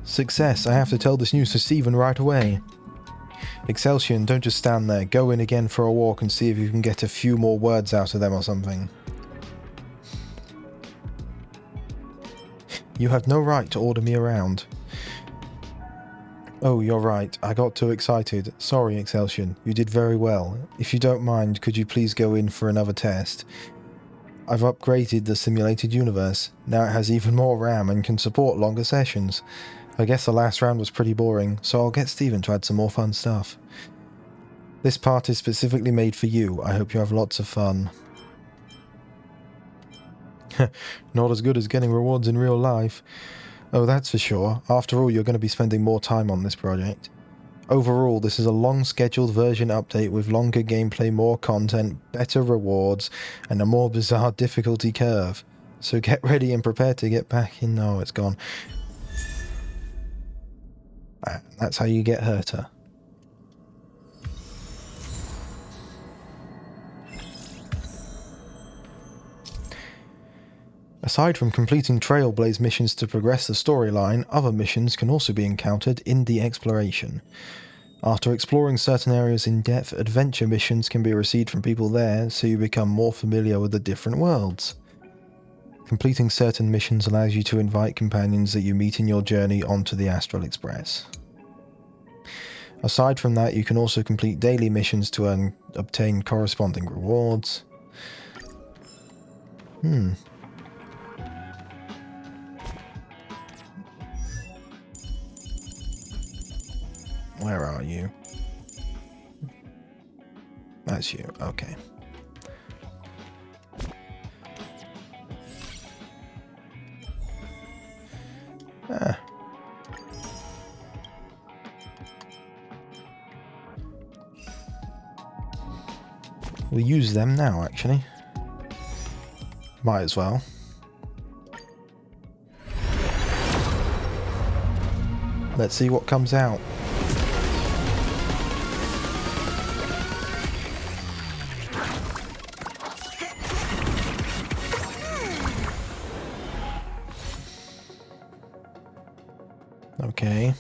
Success. I have to tell this news to Steven right away. Excelsior, don't just stand there. Go in again for a walk and see if you can get a few more words out of them or something. You have no right to order me around. Oh, you're right. I got too excited. Sorry, Excelsior. You did very well. If you don't mind, could you please go in for another test? I've upgraded the simulated universe. Now it has even more RAM and can support longer sessions. I guess the last round was pretty boring, so I'll get Steven to add some more fun stuff. This part is specifically made for you. I hope you have lots of fun. Not as good as getting rewards in real life. Oh, that's for sure. After all, you're going to be spending more time on this project. Overall, this is a long-scheduled version update with longer gameplay, more content, better rewards, and a more bizarre difficulty curve. So get ready and prepare to get back in... Oh, it's gone. That's how you get Herta. Aside from completing Trailblaze missions to progress the storyline, other missions can also be encountered in the exploration. After exploring certain areas in depth, adventure missions can be received from people there, so you become more familiar with the different worlds. Completing certain missions allows you to invite companions that you meet in your journey onto the Astral Express. Aside from that, you can also complete daily missions to obtain corresponding rewards. Where are you? That's you, okay. We'll use them now, actually. Might as well. Let's see what comes out. Okay.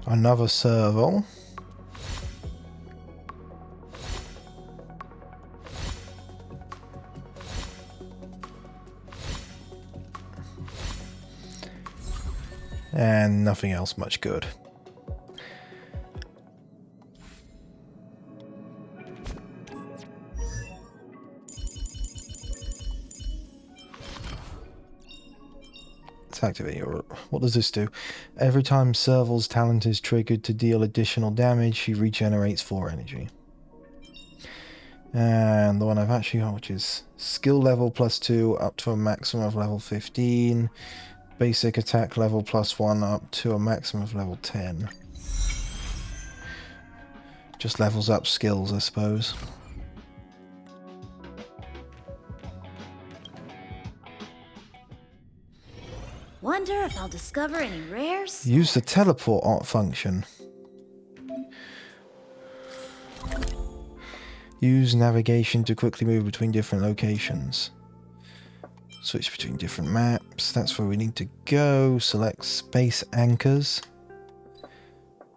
Another serval. And nothing else much good. Let's activate your... What does this do? Every time Serval's talent is triggered to deal additional damage, she regenerates 4 energy. And the one I've actually got, which is skill level +2 up to a maximum of level 15. Basic attack level +1 up to a maximum of level 10. Just levels up skills, I suppose. Wonder if I'll discover any rares? Use the teleport function. Use navigation to quickly move between different locations. Switch between different maps. That's where we need to go. Select space anchors.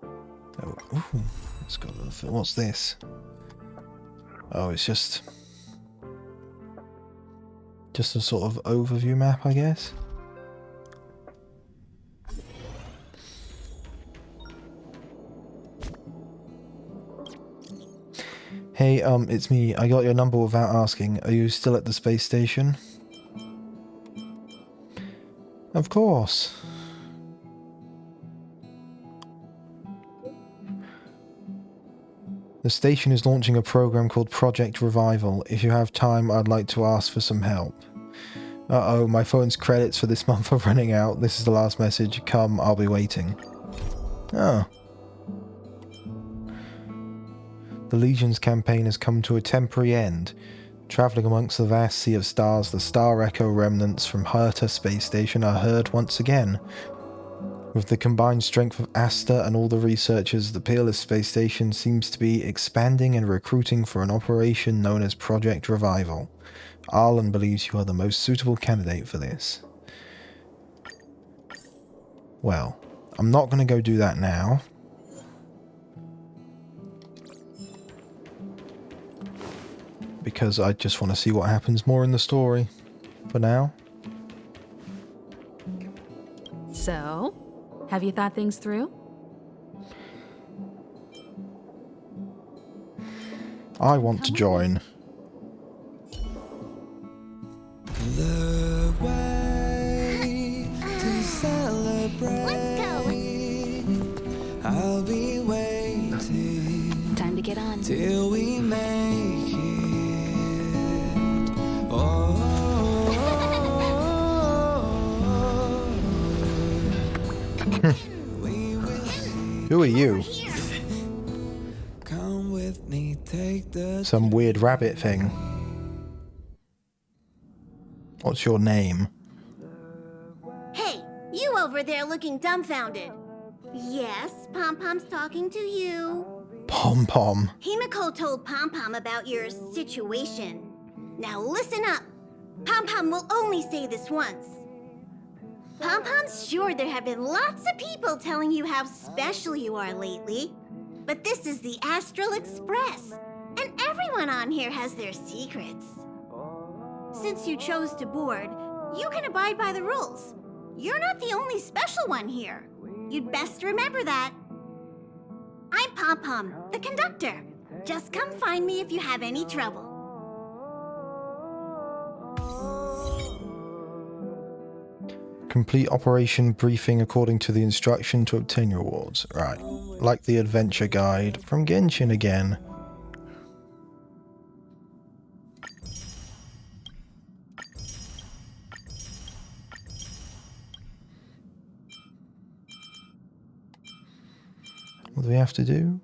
Oh, ooh, let's go. What's this? Oh, it's just a sort of overview map, I guess. Hey, it's me. I got your number without asking. Are you still at the space station? Of course. The station is launching a program called Project Revival. If you have time, I'd like to ask for some help. Uh-oh, my phone's credits for this month are running out. This is the last message. Come, I'll be waiting. Oh. The Legion's campaign has come to a temporary end. Travelling amongst the vast sea of stars, the Star Echo remnants from Herta Space Station are heard once again. With the combined strength of Asta and all the researchers, the Peerless Space Station seems to be expanding and recruiting for an operation known as Project Revival. Arlen believes you are the most suitable candidate for this. Well, I'm not going to go do that now. Because I just want to see what happens more in the story. For now. So, have you thought things through? I want to join. The way to celebrate. Let's go. I'll be waiting. Time to get on. Till we make it. Oh. Who are you? Come with me, take the Some weird rabbit thing. What's your name? Hey, you over there looking dumbfounded. Yes, Pom Pom's talking to you. Pom Pom. Himiko told Pom Pom about your situation. Now listen up. Pom Pom will only say this once. Pom Pom's sure there have been lots of people telling you how special you are lately. But this is the Astral Express, and everyone on here has their secrets. Since you chose to board, you can abide by the rules. You're not the only special one here. You'd best remember that. I'm Pom Pom, the conductor. Just come find me if you have any trouble. Complete operation briefing according to the instruction to obtain rewards. Right. Like the adventure guide from Genshin again. What do we have to do?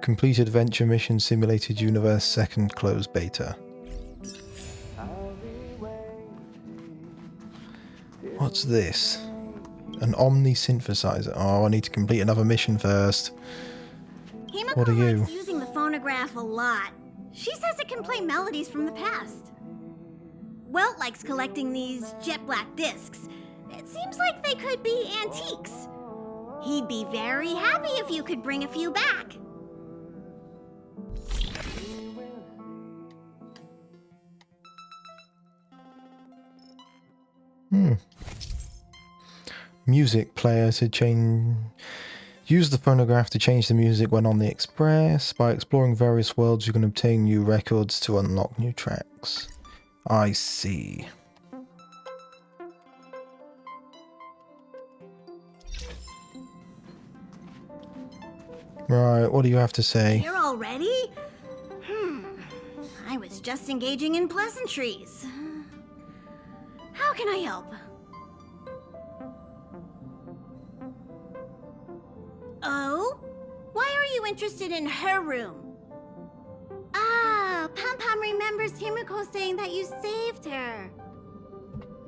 Complete adventure mission simulated universe second closed beta. What What's this? An Omni synthesizer. Oh, I need to complete another mission first. Himiko What are you? likes using the phonograph a lot. She says it can play melodies from the past. Welt likes collecting these jet black discs. It seems like they could be antiques. He'd be very happy if you could bring a few back. Music player to change. Use the phonograph to change the music when on the express. By exploring various worlds, you can obtain new records to unlock new tracks. I see. Right, what do you have to say? Here already? I was just engaging in pleasantries. How can I help? Oh? Why are you interested in her room? Ah, Pom Pom remembers Himiko saying that you saved her.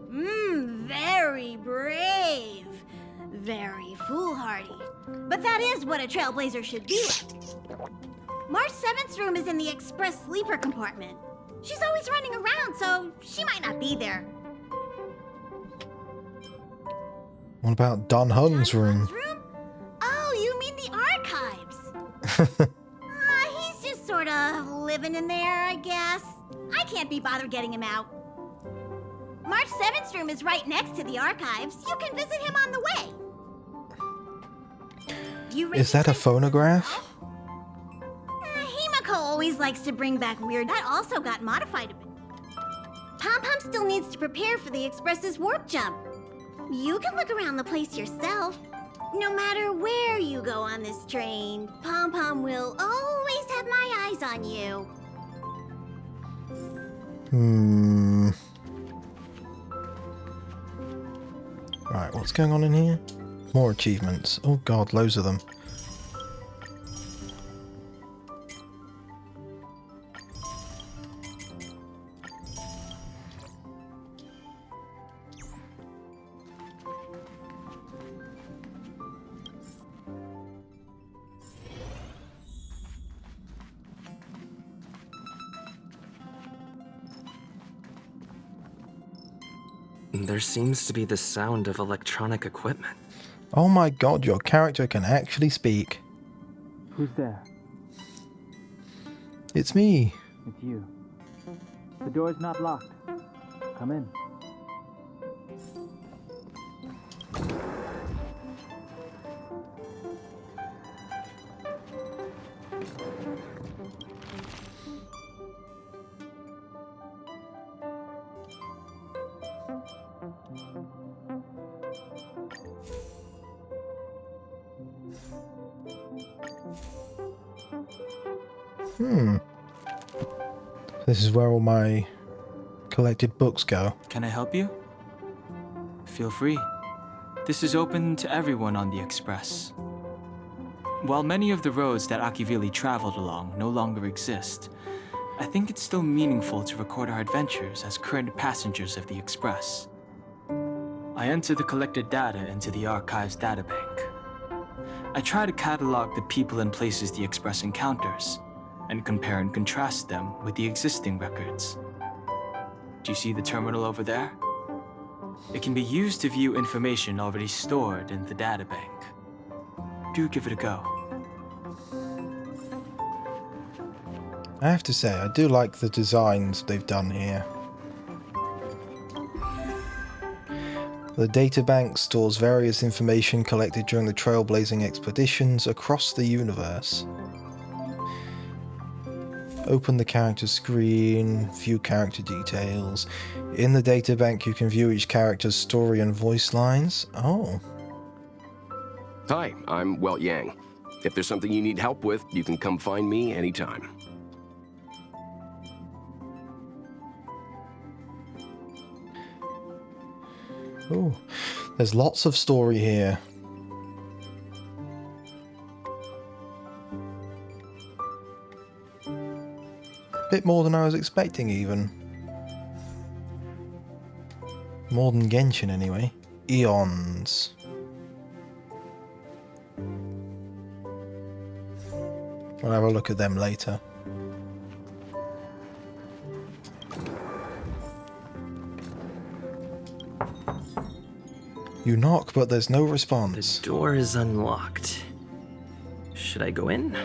Very brave. Very foolhardy. But that is what a trailblazer should be like. March 7th's room is in the express sleeper compartment. She's always running around, so she might not be there. What about Dun Hung's room? Oh, you mean the archives? He's just sort of living in there, I guess. I can't be bothered getting him out. March 7th's room is right next to the archives. You can visit him on the way. Is that a phonograph? Himiko always likes to bring back weird. That also got modified a bit. Pom Pom still needs to prepare for the Express's warp jump. You can look around the place yourself. No matter where you go on this train, Pom Pom will always have my eyes on you. Right, what's going on in here? More achievements. Oh god, loads of them. There seems to be the sound of electronic equipment. Oh my god, your character can actually speak. Who's there? It's me. It's you. The door's not locked. Come in. This is where all my collected books go. Can I help you? Feel free. This is open to everyone on the Express. While many of the roads that Akivili traveled along no longer exist, I think it's still meaningful to record our adventures as current passengers of the Express. I enter the collected data into the Archives databank. I try to catalog the people and places the Express encounters, and compare and contrast them with the existing records. Do you see the terminal over there? It can be used to view information already stored in the databank. Do give it a go. I have to say, I do like the designs they've done here. The databank stores various information collected during the trailblazing expeditions across the universe. Open the character screen, view character details. In the databank you can view each character's story and voice lines. Oh. Hi, I'm Welt Yang. If there's something you need help with, you can come find me anytime. Oh, there's lots of story here. Bit more than I was expecting even. More than Genshin anyway. eons. I'll have a look at them later. You knock, but there's no response. The door is unlocked. Should I go in?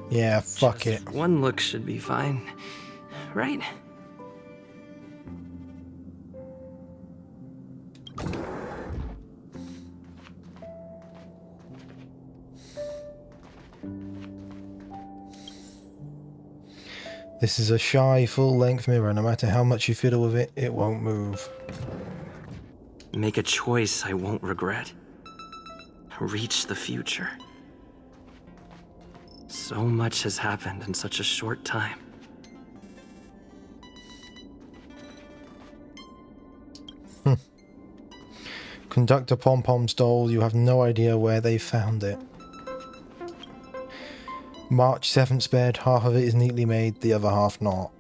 Yeah, fuck Just it. One look should be fine, right? This is a shy, full-length mirror. No matter how much you fiddle with it, it won't move. Make a choice I won't regret. Reach the future. So much has happened in such a short time. Conductor Pom-Pom's doll, you have no idea where they found it. March 7th bed, half of it is neatly made, the other half not.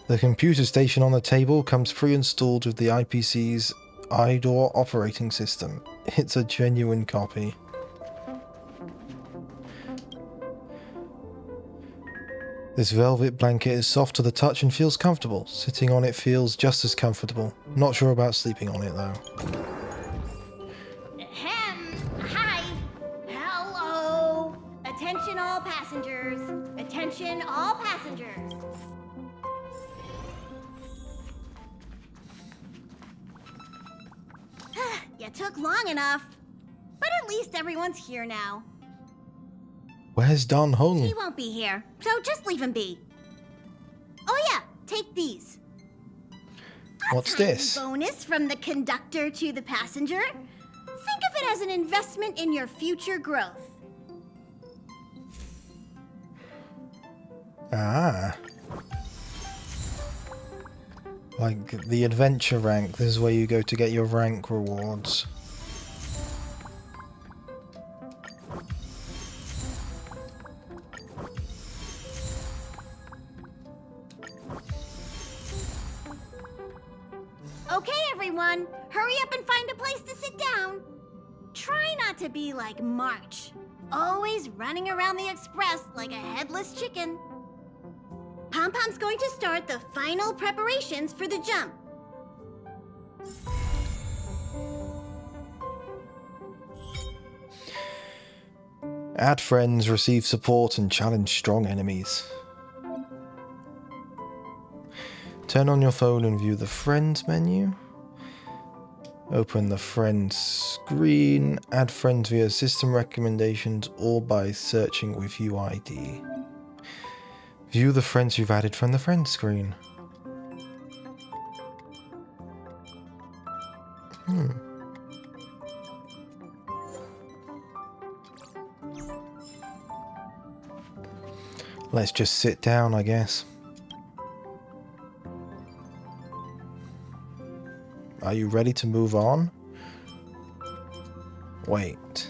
The computer station on the table comes pre-installed with the IPC's iDoor operating system. It's a genuine copy. This velvet blanket is soft to the touch and feels comfortable. Sitting on it feels just as comfortable. Not sure about sleeping on it though. Hi. Hello. Attention all passengers. Attention all passengers. You took long enough. But at least everyone's here now. Where's Don Hung? He won't be here, so just leave him be. Oh yeah, take these. What's Tiny this? Bonus from the conductor to the passenger. Think of it as an investment in your future growth. Ah. Like the adventure rank. This is where you go to get your rank rewards. Okay, everyone, hurry up and find a place to sit down. Try not to be like March, always running around the express like a headless chicken. Pom-Pom's going to start the final preparations for the jump. Add friends, receive support, and challenge strong enemies. Turn on your phone and view the Friends menu. Open the Friends screen. Add friends via system recommendations or by searching with UID. View the friends you've added from the Friends screen. Let's just sit down, I guess. Are you ready to move on? Wait.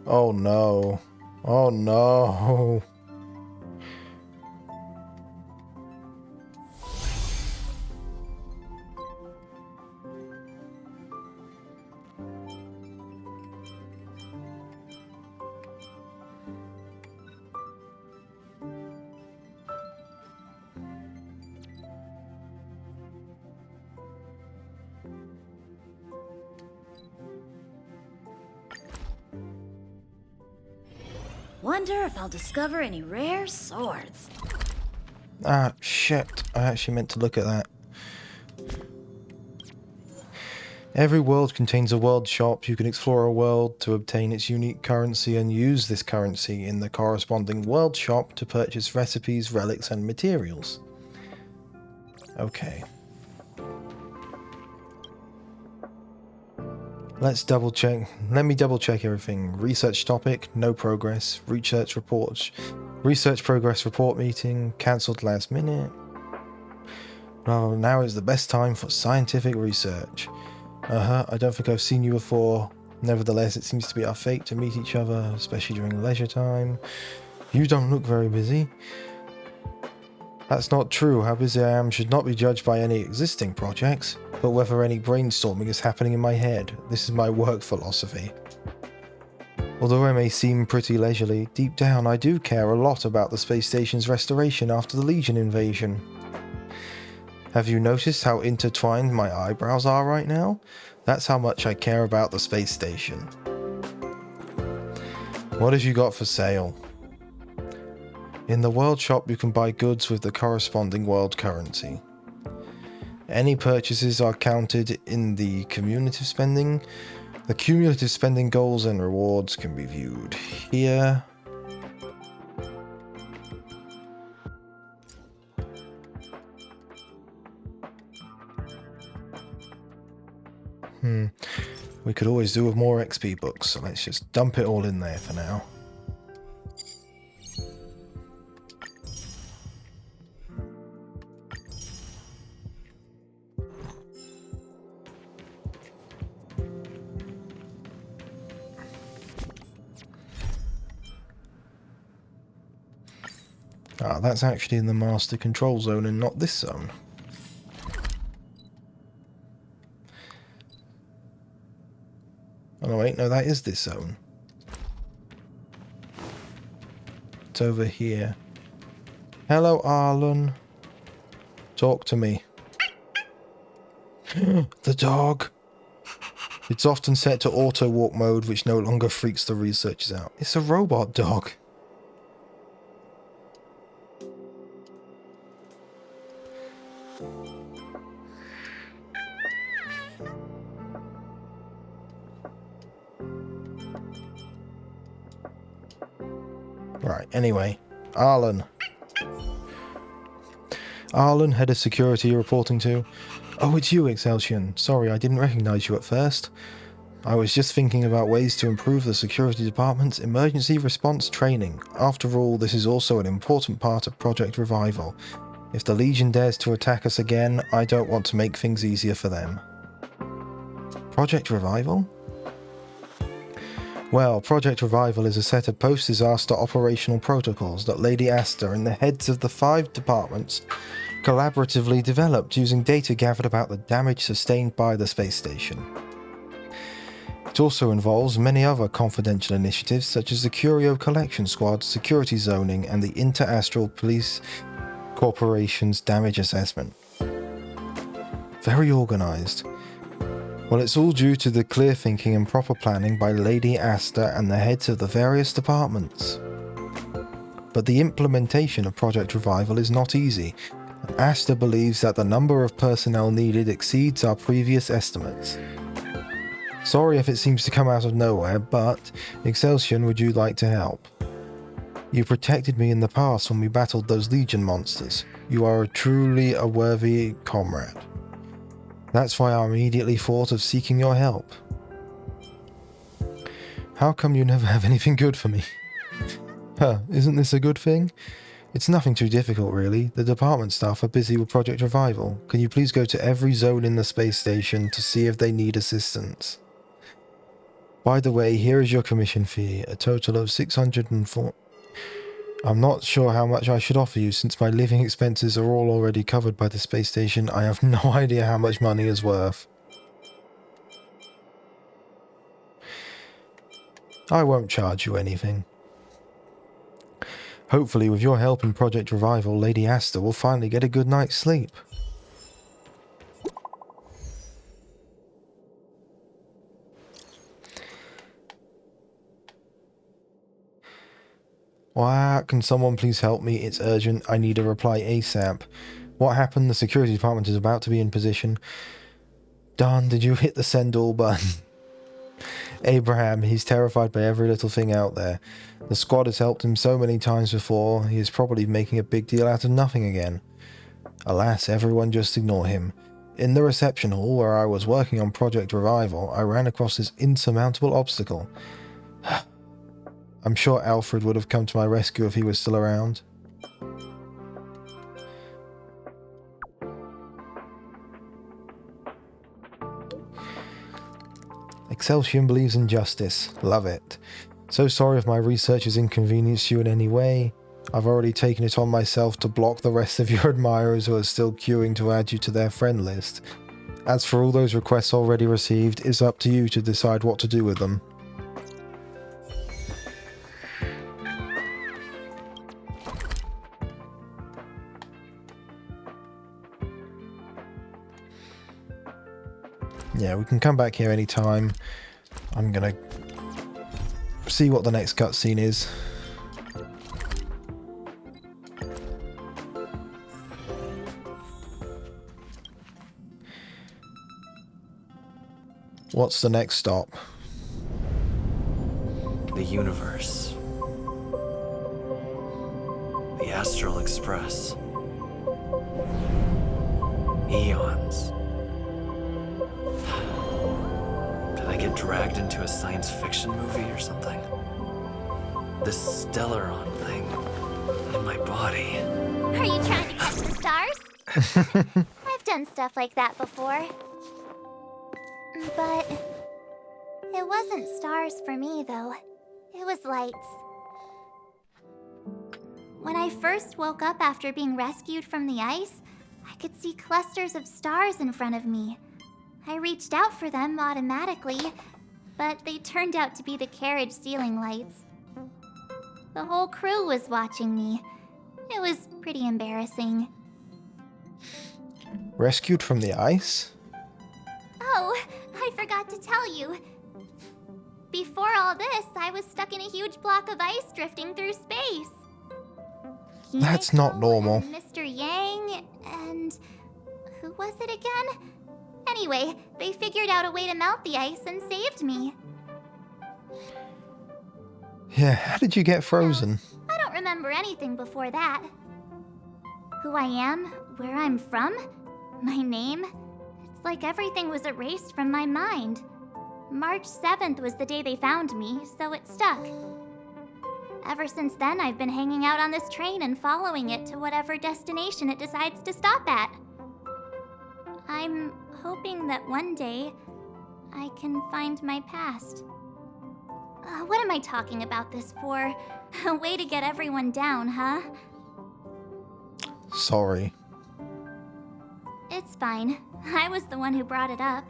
Oh no. Oh no. Wonder if I'll discover any rare swords. Ah, shit. I actually meant to look at that. Every world contains a world shop. You can explore a world to obtain its unique currency and use this currency in the corresponding world shop to purchase recipes, relics, and materials. Okay. Let's double check. Let me double check everything. Research topic, no progress. Research reports. Research progress report meeting, cancelled last minute. Well, now is the best time for scientific research. I don't think I've seen you before. Nevertheless, it seems to be our fate to meet each other, especially during leisure time. You don't look very busy. That's not true. How busy I am should not be judged by any existing projects, but whether any brainstorming is happening in my head. This is my work philosophy. Although I may seem pretty leisurely, deep down I do care a lot about the space station's restoration after the Legion invasion. Have you noticed how intertwined my eyebrows are right now? That's how much I care about the space station. What have you got for sale? In the world shop you can buy goods with the corresponding world currency. Any purchases are counted in the cumulative spending. The cumulative spending goals and rewards can be viewed here. We could always do with more XP books, so let's just dump it all in there for now. Ah, that's actually in the master control zone and not this zone. Oh no, wait, no, that is this zone. It's over here. Hello, Arlen. Talk to me. The dog. It's often set to auto walk mode, which no longer freaks the researchers out. It's a robot dog. Right, anyway. Arlen. Arlen, head of security you're reporting to. Oh, it's you, Excelsior. Sorry, I didn't recognize you at first. I was just thinking about ways to improve the security department's emergency response training. After all, this is also an important part of Project Revival. If the Legion dares to attack us again, I don't want to make things easier for them. Project Revival? Well, Project Revival is a set of post-disaster operational protocols that Lady Asta and the heads of the 5 departments collaboratively developed using data gathered about the damage sustained by the space station. It also involves many other confidential initiatives such as the Curio Collection Squad, security zoning, and the Inter-Astral Police Corporation's damage assessment. Very organised. Well, it's all due to the clear thinking and proper planning by Lady Asta and the heads of the various departments. But the implementation of Project Revival is not easy, and Asta believes that the number of personnel needed exceeds our previous estimates. Sorry if it seems to come out of nowhere, but Excelsior, would you like to help? You protected me in the past when we battled those Legion monsters. You are truly a worthy comrade. That's why I immediately thought of seeking your help. How come you never have anything good for me? Huh, isn't this a good thing? It's nothing too difficult, really. The department staff are busy with Project Revival. Can you please go to every zone in the space station to see if they need assistance? By the way, here is your commission fee, a total of 604. I'm not sure how much I should offer you since my living expenses are all already covered by the space station. I have no idea how much money is worth. I won't charge you anything. Hopefully, with your help in Project Revival, Lady Asta will finally get a good night's sleep. Why can someone please help me? It's urgent. I need a reply ASAP. What happened? The security department is about to be in position. Darn, did you hit the send all button? Abraham, he's terrified by every little thing out there. The squad has helped him so many times before, he is probably making a big deal out of nothing again. Alas, everyone just ignore him. In the reception hall where I was working on Project Revival, I ran across this insurmountable obstacle. I'm sure Alfred would have come to my rescue if he was still around. Excelsior believes in justice. Love it. So sorry if my research has inconvenienced you in any way. I've already taken it on myself to block the rest of your admirers who are still queuing to add you to their friend list. As for all those requests already received, it's up to you to decide what to do with them. Yeah, we can come back here anytime. I'm gonna see what the next cutscene is. What's the next stop? The universe. The Astral Express. Eons. Did I get dragged into a science fiction movie or something? This Stellaron thing in my body. Are you trying to catch the stars? I've done stuff like that before. But it wasn't stars for me, though. It was lights. When I first woke up after being rescued from the ice, I could see clusters of stars in front of me. I reached out for them automatically, but they turned out to be the carriage ceiling lights. The whole crew was watching me. It was pretty embarrassing. Rescued from the ice? Oh, I forgot to tell you. Before all this, I was stuck in a huge block of ice drifting through space. That's not normal. And Mr. Yang and... who was it again? Anyway, they figured out a way to melt the ice and saved me. Yeah, how did you get frozen? I don't remember anything before that. Who I am, where I'm from, my name... it's like everything was erased from my mind. March 7th was the day they found me, so it stuck. Ever since then, I've been hanging out on this train and following it to whatever destination it decides to stop at. I'm hoping that one day I can find my past. What am I talking about this for? A way to get everyone down, huh? Sorry. It's fine. I was the one who brought it up.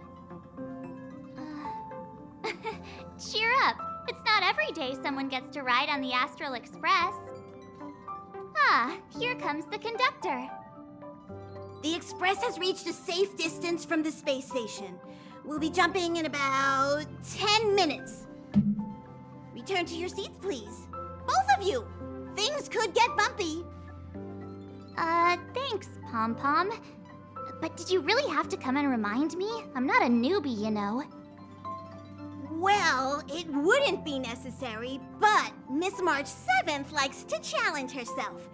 Cheer up. It's not every day someone gets to ride on the Astral Express. Ah, here comes the conductor. The Express has reached a safe distance from the space station. We'll be jumping in about 10 minutes. Return to your seats, please. Both of you! Things could get bumpy. Thanks, Pom Pom. But did you really have to come and remind me? I'm not a newbie, you know. Well, it wouldn't be necessary, but Miss March 7th likes to challenge herself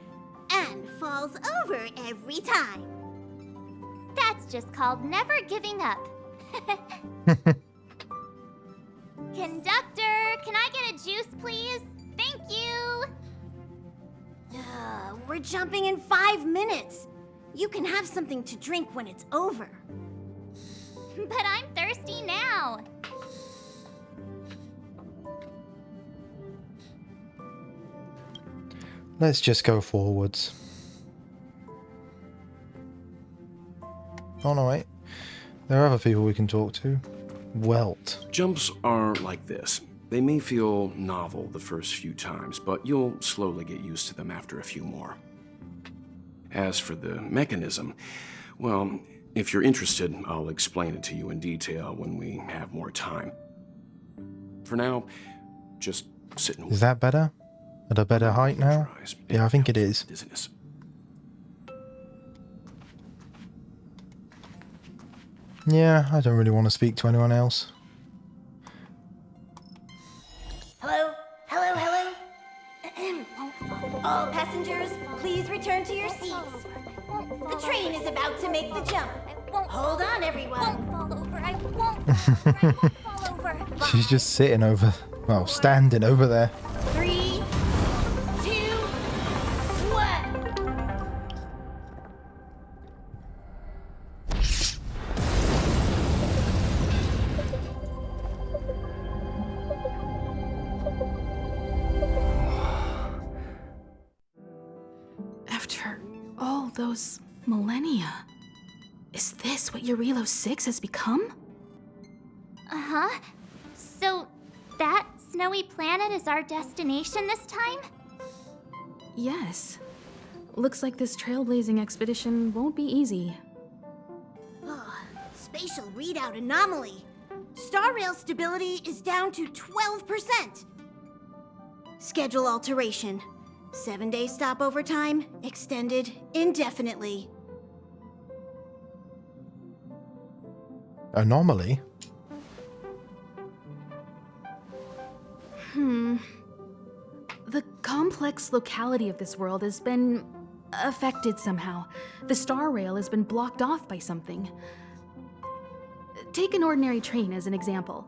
and falls over every time. That's just called never giving up. Conductor, can I get a juice, please? Thank you. We're jumping in 5 minutes. You can have something to drink when it's over. But I'm thirsty now. Let's just go forwards. Oh no, wait. There are other people we can talk to. Welt. Jumps are like this. They may feel novel the first few times, but you'll slowly get used to them after a few more. As for the mechanism, well, if you're interested, I'll explain it to you in detail when we have more time. For now, just sit and wait. Is that better? At a better height now? Yeah, I think it is. Dizziness. Yeah, I don't really want to speak to anyone else. Hello? Hello, hello? All passengers, please return to your seats. The train is about to make the jump. Hold on, everyone. I won't fall over. I won't fall over. She's just sitting over, well, standing over there. 3, 2, 1. those millennia. Is this what Eurilo 6 has become? Uh-huh. So, that snowy planet is our destination this time? Yes. Looks like this trailblazing expedition won't be easy. Spatial readout anomaly. Star Rail stability is down to 12%. Schedule alteration. 7-day stopover time extended indefinitely. Anomaly? The complex locality of this world has been affected somehow. The Star Rail has been blocked off by something. Take an ordinary train as an example.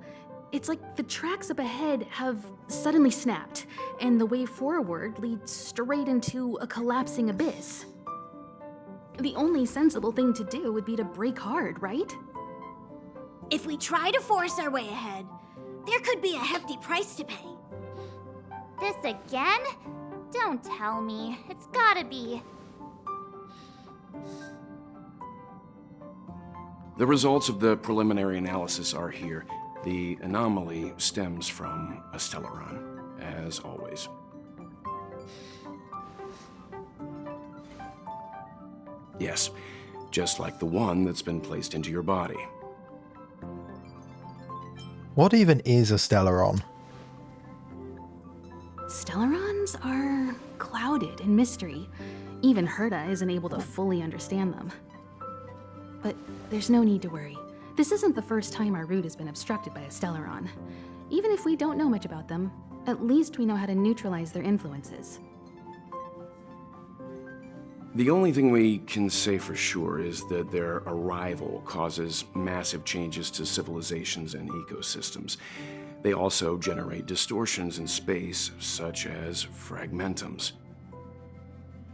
It's like the tracks up ahead have suddenly snapped, and the way forward leads straight into a collapsing abyss. The only sensible thing to do would be to brake hard, right? If we try to force our way ahead, there could be a hefty price to pay. This again? Don't tell me. It's gotta be. The results of the preliminary analysis are here. The anomaly stems from a Stellaron, as always. Yes, just like the one that's been placed into your body. What even is a Stellaron? Stellarons are clouded in mystery. Even Herta isn't able to fully understand them. But there's no need to worry. This isn't the first time our route has been obstructed by a Stellaron. Even if we don't know much about them, at least we know how to neutralize their influences. The only thing we can say for sure is that their arrival causes massive changes to civilizations and ecosystems. They also generate distortions in space, such as fragmentums.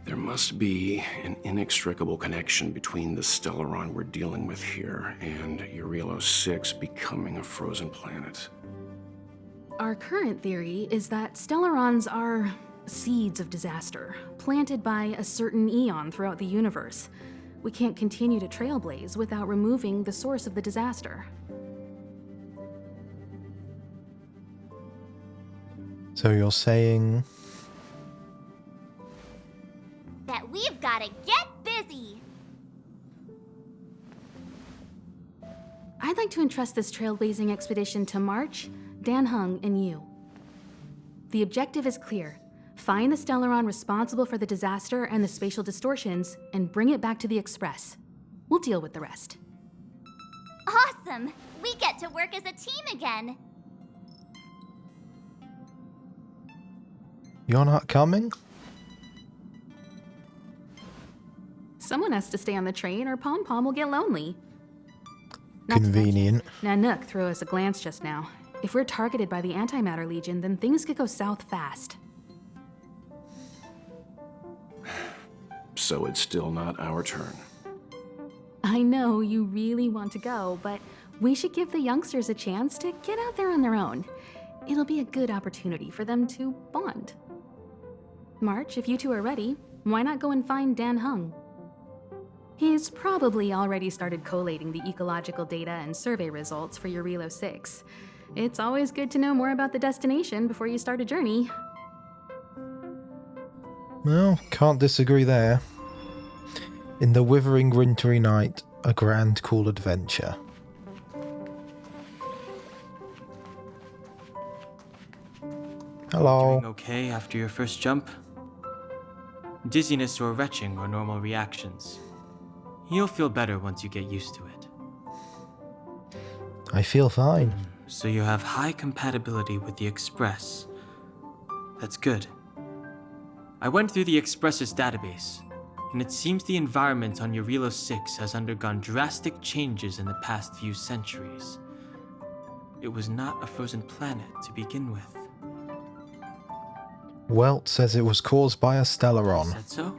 There must be an inextricable connection between the Stellaron we're dealing with here and Eurilo 6 becoming a frozen planet. Our current theory is that Stellarons are seeds of disaster, planted by a certain eon throughout the universe. We can't continue to trailblaze without removing the source of the disaster. So you're saying... That we've gotta get busy! I'd like to entrust this trailblazing expedition to March, Dan Hung, and you. The objective is clear. Find the Stellaron responsible for the disaster and the spatial distortions, and bring it back to the Express. We'll deal with the rest. Awesome! We get to work as a team again! You're not coming? Someone has to stay on the train or Pom Pom will get lonely. Not to Convenient. mention, Nanook threw us a glance just now. If we're targeted by the Antimatter Legion, then things could go south fast. So it's still not our turn. I know you really want to go, but we should give the youngsters a chance to get out there on their own. It'll be a good opportunity for them to bond. March, if you two are ready, why not go and find Dan Hung? He's probably already started collating the ecological data and survey results for Eurilo 6. It's always good to know more about the destination before you start a journey. Well, can't disagree there. In the withering wintry night, a grand cool adventure. Hello. Doing okay after your first jump? Dizziness or retching are normal reactions. You'll feel better once you get used to it. I feel fine. So you have high compatibility with the Express. That's good. I went through the Express's database, and it seems the environment on Eurilo 6 has undergone drastic changes in the past few centuries. It was not a frozen planet to begin with. Welt says it was caused by a Stellaron. Said so?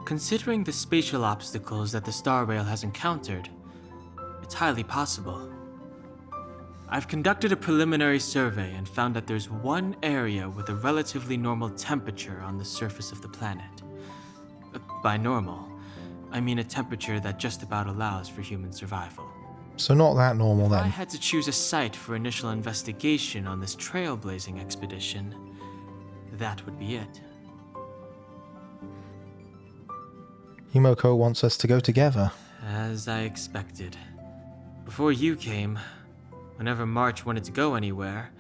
Considering the spatial obstacles that the Star Rail has encountered, it's highly possible. I've conducted a preliminary survey and found that there's one area with a relatively normal temperature on the surface of the planet. By normal, I mean a temperature that just about allows for human survival. So not that normal If I then. had to choose a site for initial investigation on this trailblazing expedition, that would be it. Himiko wants us to go together. As I expected. Before you came, whenever March wanted to go anywhere,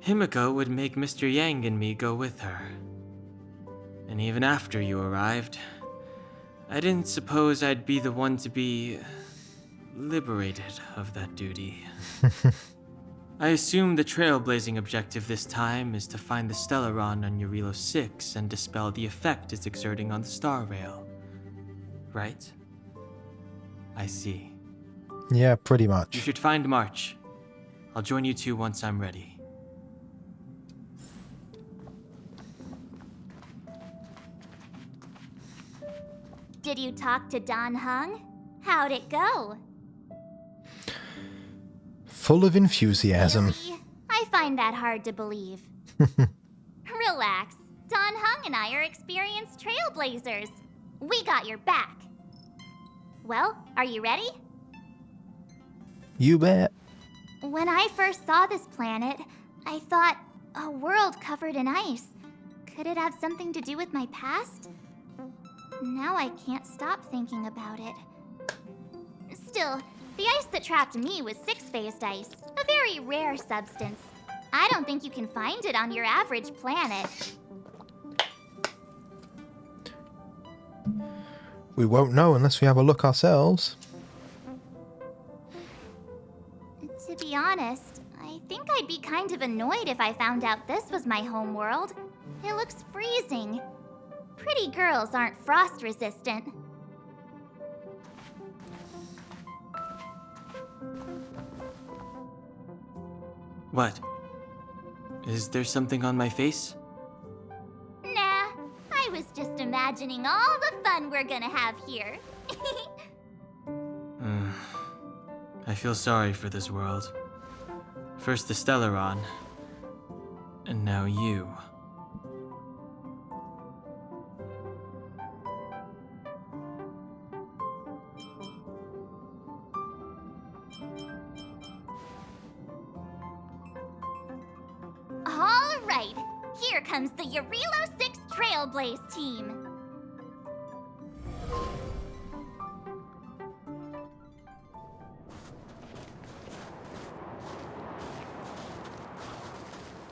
Himiko would make Mr. Yang and me go with her. And even after you arrived, I didn't suppose I'd be the one to be liberated of that duty. I assume the trailblazing objective this time is to find the Stellaron on Eurilo 6 and dispel the effect it's exerting on the Star Rail. Right? I see. Yeah, pretty You much. should find March. I'll join you two once I'm ready. Did you talk to Dan Heng? How'd it go? Full of enthusiasm. Really? I find that hard to believe. Relax. Dan Heng and I are experienced trailblazers. We got your back. Well, are you ready? You bet. When I first saw this planet, I thought, a world covered in ice. Could it have something to do with my past? Now I can't stop thinking about it. Still, the ice that trapped me was six-phased ice, a very rare substance. I don't think you can find it on your average planet. We won't know unless we have a look ourselves. To be honest, I think I'd be kind of annoyed if I found out this was my home world. It looks freezing. Pretty girls aren't frost resistant. What? Is there something on my face? Nah, I was just imagining all the fun we're gonna have here. I feel sorry for this world. First the Stellaron, and now you. All right, here comes the Eurilo 6 Trailblaze team.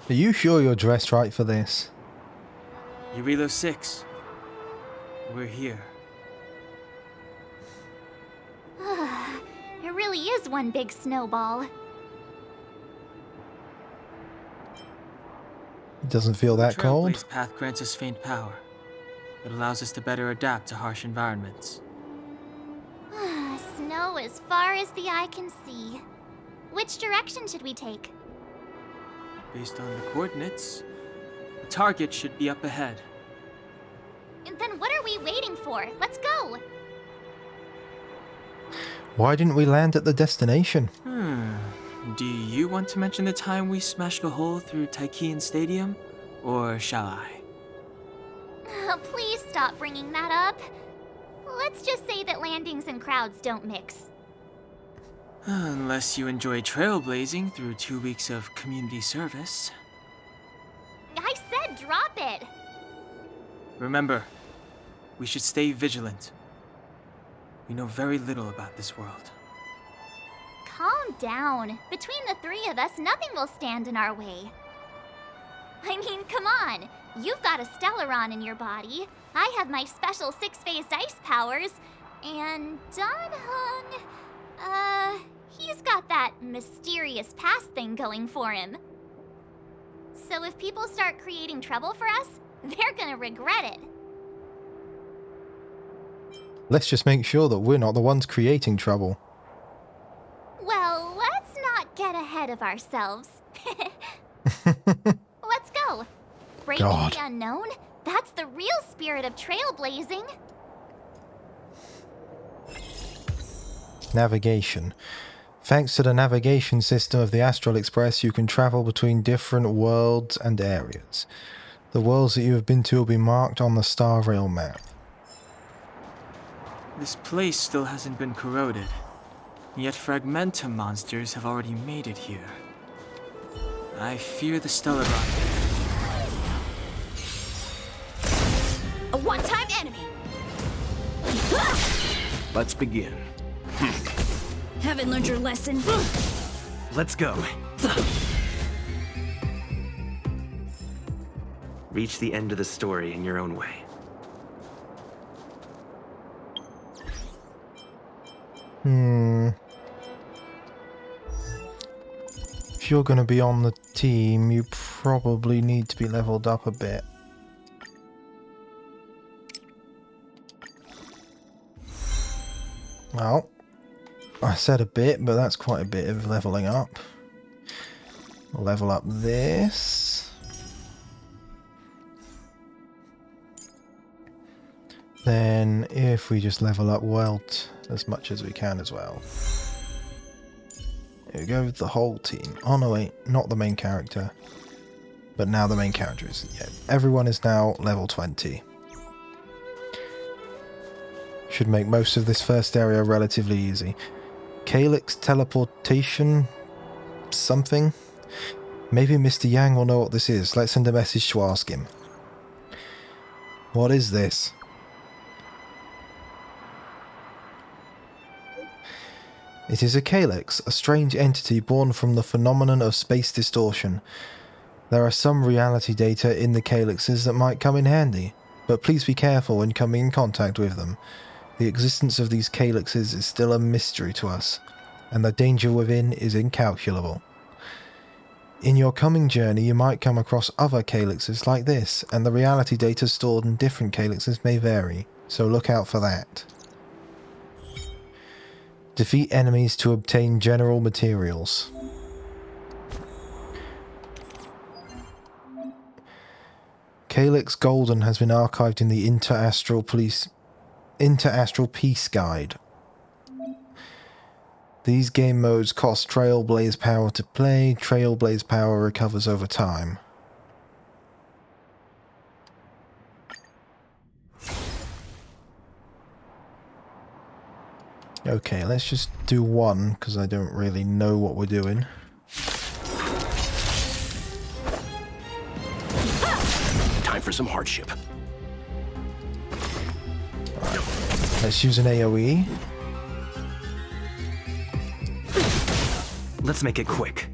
Are you sure you're dressed right for this? Eurilo 6. We're here. It really is one big snowball. It doesn't feel that cold. Trailblaze path grants us faint power. It allows us to better adapt to harsh environments. Snow as far as the eye can see. Which direction should we take? Based on the coordinates, the target should be up ahead. Then what are we waiting for? Let's go! Why didn't we land at the destination? Do you want to mention the time we smashed a hole through Taikian Stadium? Or shall I? Please stop bringing that up. Let's just say that landings and crowds don't mix. Unless you enjoy trailblazing through 2 weeks of community service. I said drop it! Remember, we should stay vigilant. We know very little about this world. Calm down. Between the three of us, nothing will stand in our way. I mean, come on. You've got a Stellaron in your body. I have my special six-phased ice powers. And Dan Heng, he's got that mysterious past thing going for him. So if people start creating trouble for us, they're gonna regret it. Let's just make sure that we're not the ones creating trouble. Well, let's not get ahead of ourselves. Let's go. Breaking God. the unknown? That's the real spirit of trailblazing. Navigation. Thanks to the navigation system of the Astral Express, you can travel between different worlds and areas. The worlds that you have been to will be marked on the Star Rail map. This place still hasn't been corroded, yet Fragmentum monsters have already made it here. I fear the Stellar A one-time enemy. Let's begin. Haven't learned your lesson. Let's go. Reach the end of the story in your own way. If you're going to be on the team, you probably need to be leveled up a bit. Well, I said a bit, but that's quite a bit of leveling up. We'll level up this. Then, if we just level up Welt as much as we can as well. Here we go with the whole team. Oh no, wait, not the main character. But now the main character is. Yeah, everyone is now level 20. Should make most of this first area relatively easy. Calyx teleportation something? Maybe Mr. Yang will know what this is. Let's send a message to ask him. What is this? It is a calyx, a strange entity born from the phenomenon of space distortion. There are some reality data in the calyxes that might come in handy, but please be careful when coming in contact with them. The existence of these calyxes is still a mystery to us, and the danger within is incalculable. In your coming journey you might come across other calyxes like this, and the reality data stored in different calyxes may vary, so look out for that. Defeat enemies to obtain general materials. Calyx Golden has been archived in the Interastral Peace Guide. These game modes cost Trailblaze power to play. Trailblaze power recovers over time. Okay, let's just do one, because I don't really know what we're doing. Time for some hardship. Right. Let's use an AoE. Let's make it quick.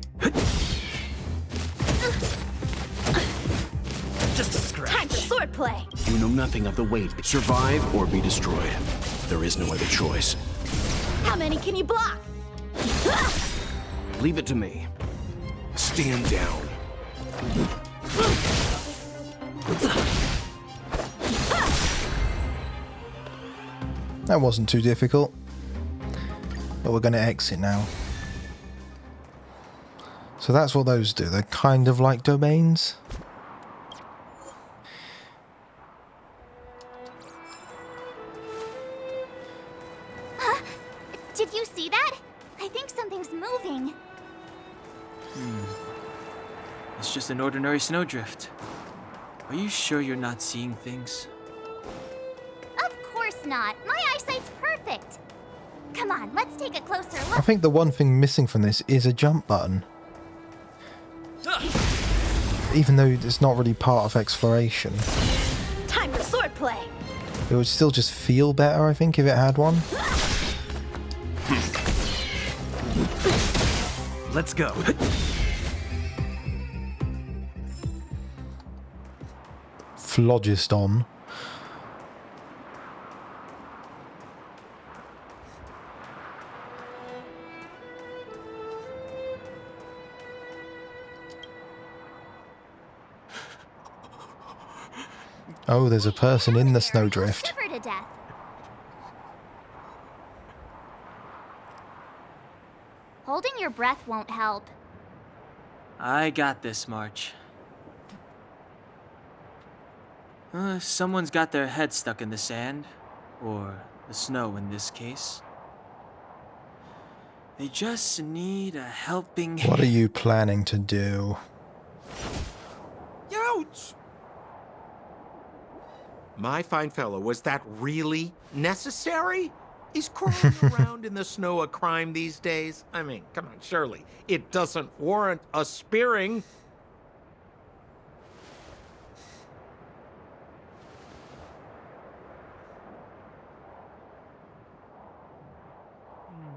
Just a scratch. Time for swordplay. You know nothing of the weight. Survive or be destroyed. There is no other choice. How many can you block? Leave it to me. Stand down. That wasn't too difficult. But we're going to exit now. So that's what those do. They're kind of like domains. Did you see that? I think something's moving. It's just an ordinary snowdrift. Are you sure you're not seeing things? Of course not. My eyesight's perfect. Come on, let's take a closer I look. think the one thing missing from this is a jump button. Even though it's not really part of exploration. Time for swordplay. It would still just feel better, I think, if it had one. Let's go. Phlogiston. Oh, there's a person in the snowdrift. Shiver to death. Holding your breath won't help. I got this, March. Someone's got their head stuck in the sand, or the snow in this case. They just need a helping What are you planning to do? Ouch! My fine fellow, was that really necessary? Is crawling around in the snow a crime these days? I mean, come on, surely. It doesn't warrant a spearing.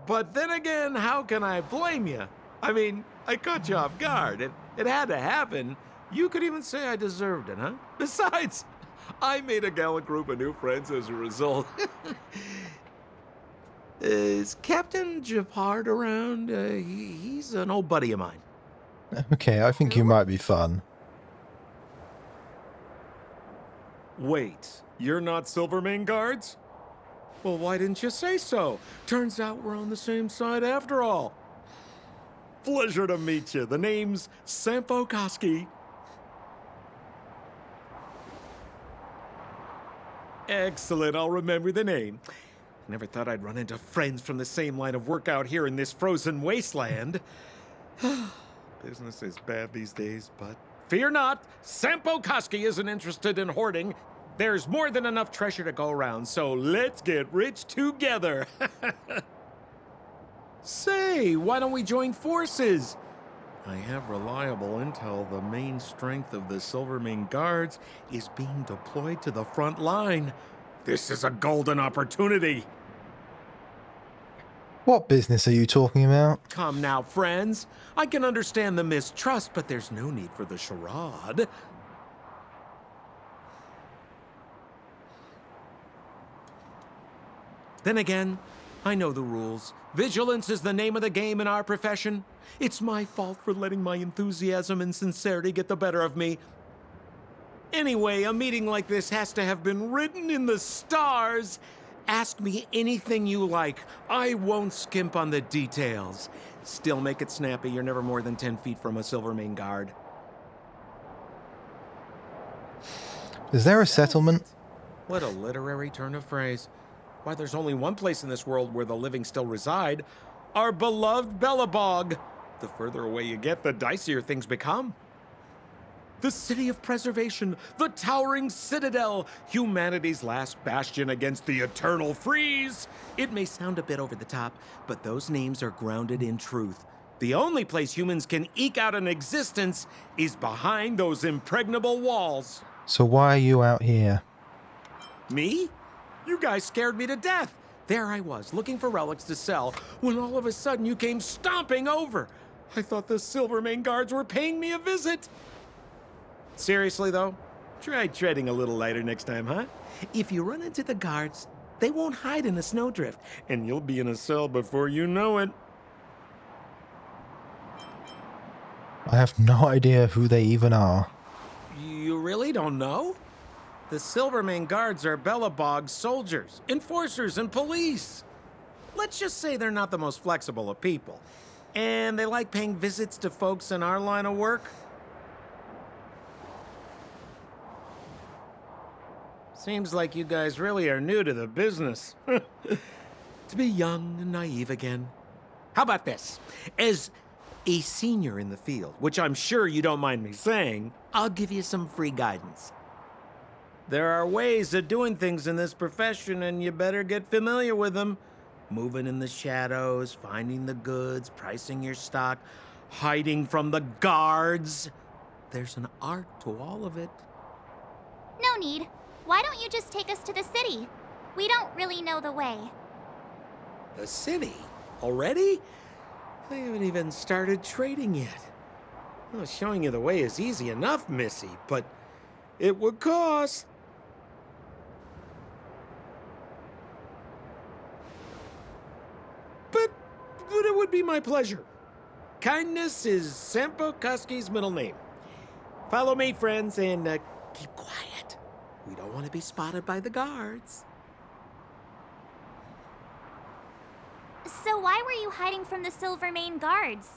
But then again, how can I blame you? I mean, I caught you off guard. It had to happen. You could even say I deserved it, huh? Besides, I made a gallant group of new friends as a result. Is Captain Japard around? He's an old buddy of mine. Okay, I think you might be fun. Wait, you're not Silvermane guards? Well, why didn't you say so? Turns out we're on the same side after all. Pleasure to meet you. The name's Sampo Koski. Excellent, I'll remember the name. Never thought I'd run into friends from the same line of work out here in this frozen wasteland. Business is bad these days, but fear not, Sampo Koski isn't interested in hoarding. There's more than enough treasure to go around, so let's get rich together. Say, why don't we join forces? I have reliable intel the main strength of the Silvermane Guards is being deployed to the front line. This is a golden opportunity. What business are you talking about? Come now, friends. I can understand the mistrust, but there's no need for the charade. Then again, I know the rules. Vigilance is the name of the game in our profession. It's my fault for letting my enthusiasm and sincerity get the better of me. Anyway, a meeting like this has to have been written in the stars. Ask me anything you like. I won't skimp on the details. Still make it snappy. You're never more than 10 feet from a Silvermane guard. Is there a settlement? What a literary turn of phrase. Why, there's only one place in this world where the living still reside. Our beloved Bellabog. The further away you get, the dicier things become. The city of preservation, the towering citadel, humanity's last bastion against the eternal freeze. It may sound a bit over the top, but those names are grounded in truth. The only place humans can eke out an existence is behind those impregnable walls. So why are you out here? Me? You guys scared me to death. There I was, looking for relics to sell, when all of a sudden you came stomping over. I thought the Silvermane guards were paying me a visit. Seriously, though, try treading a little lighter next time, huh? If you run into the guards, they won't hide in a snowdrift, and you'll be in a cell before you know it. I have no idea who they even are. You really don't know? The Silvermane guards are Bellabog's soldiers, enforcers, and police. Let's just say they're not the most flexible of people. And they like paying visits to folks in our line of work. Seems like you guys really are new to the business. To be young and naive again. How about this? As a senior in the field, which I'm sure you don't mind me saying, I'll give you some free guidance. There are ways of doing things in this profession, and you better get familiar with them. Moving in the shadows, finding the goods, pricing your stock, hiding from the guards. There's an art to all of it. No need. Why don't you just take us to the city? We don't really know the way. The city? Already? I haven't even started trading yet. Well, showing you the way is easy enough, Missy, but it would cost. But it would be my pleasure. Kindness is Sampo Koski's middle name. Follow me, friends, and keep quiet. We don't want to be spotted by the guards. So why were you hiding from the Silvermane guards?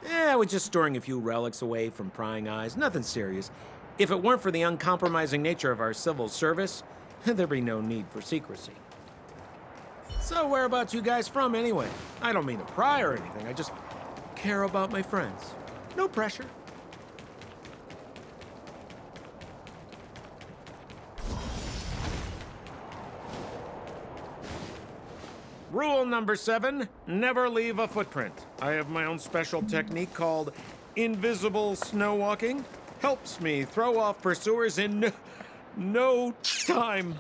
Yeah, we're just storing a few relics away from prying eyes. Nothing serious. If it weren't for the uncompromising nature of our civil service, there'd be no need for secrecy. So whereabouts you guys from anyway? I don't mean to pry or anything. I just care about my friends. No pressure. Rule number 7, never leave a footprint. I have my own special technique called invisible snow walking. Helps me throw off pursuers in no time.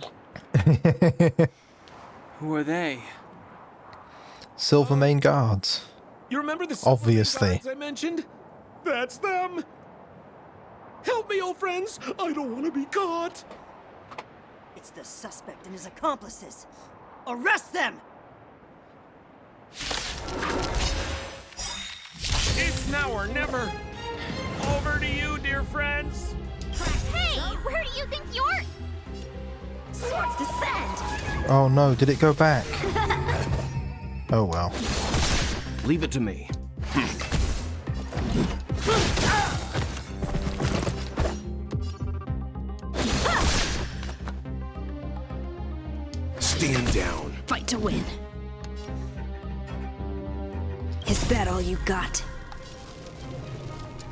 Who are they? Silvermane guards. You remember the Obviously. guards I mentioned? That's them. Help me, old friends. I don't want to be caught. It's the suspect and his accomplices. Arrest them! It's now or never. Over to you, dear friends. Hey, where do you think you're... Swords descend! Oh no, did it go back? Oh well. Leave it to me. Stand down. Fight to win. Is that all you got?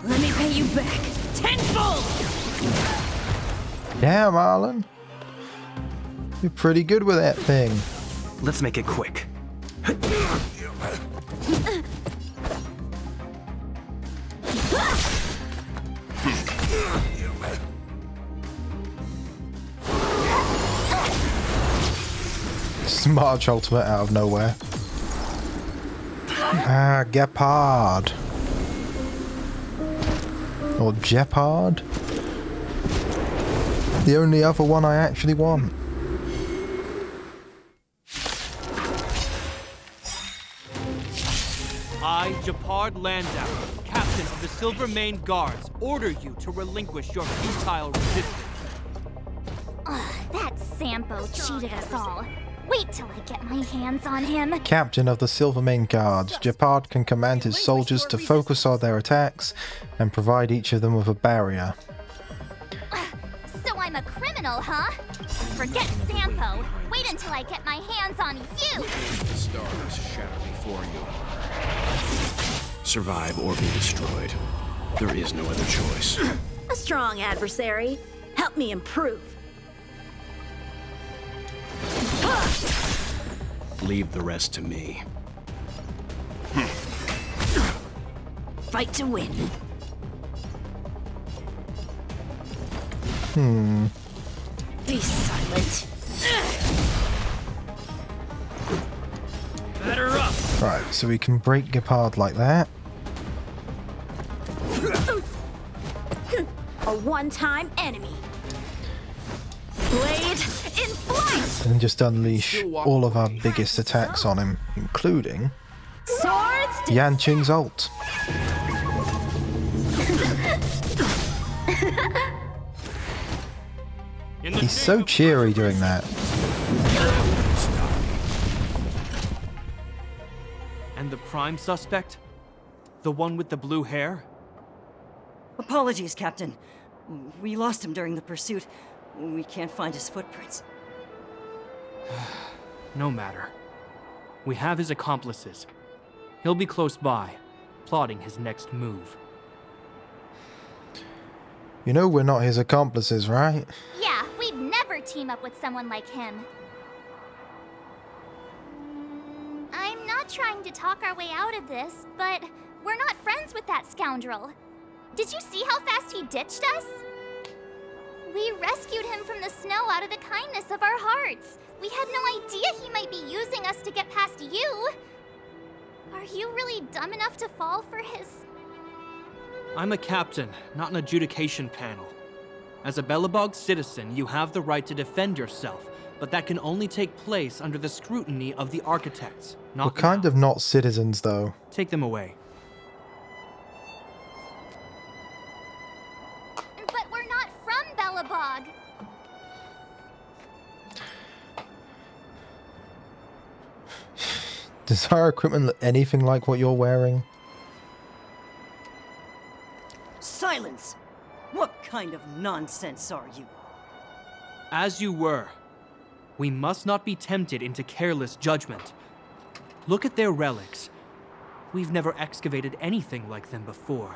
Let me pay you back tenfold! Damn, Arlen. You're pretty good with that thing. Let's make it quick. Smarch ultimate out of nowhere. Ah, Gepard. Or Jeopard. The only other one I actually want. I, Jeopard Landau, captain of the Silvermane Guards, order you to relinquish your futile resistance. That Sampo cheated us all. Wait till I get my hands on him. Captain of the Silvermane Guards, Jeopard can command his soldiers to focus on their attacks and provide each of them with a barrier. So I'm a criminal, huh? Forget Sampo. Wait until I get my hands on you. The stars shatter before you. Survive or be destroyed. There is no other choice. A strong adversary. Help me improve. Leave the rest to me. Fight to win. Be silent. Batter up! Right, so we can break Gepard like that. A one-time enemy. Blade in flight! And just unleash all of our biggest attacks on him, including Swords Yanqing's ult. He's so cheery doing that. And the prime suspect? The one with the blue hair? Apologies, Captain. We lost him during the pursuit. We can't find his footprints. No matter. We have his accomplices. He'll be close by, plotting his next move. You know we're not his accomplices, right? Yeah, we'd never team up with someone like him. I'm not trying to talk our way out of this, but we're not friends with that scoundrel. Did you see how fast he ditched us? We rescued him from the snow out of the kindness of our hearts. We had no idea he might be using us to get past you. Are you really dumb enough to fall for his... I'm a captain, not an adjudication panel. As a Belobog citizen, you have the right to defend yourself, but that can only take place under the scrutiny of the architects, not We're kind of not citizens, though. Take them away. But we're not from Belobog. Does our equipment look anything like what you're wearing? Silence! What kind of nonsense are you? As you were. We must not be tempted into careless judgment. Look at their relics. We've never excavated anything like them before,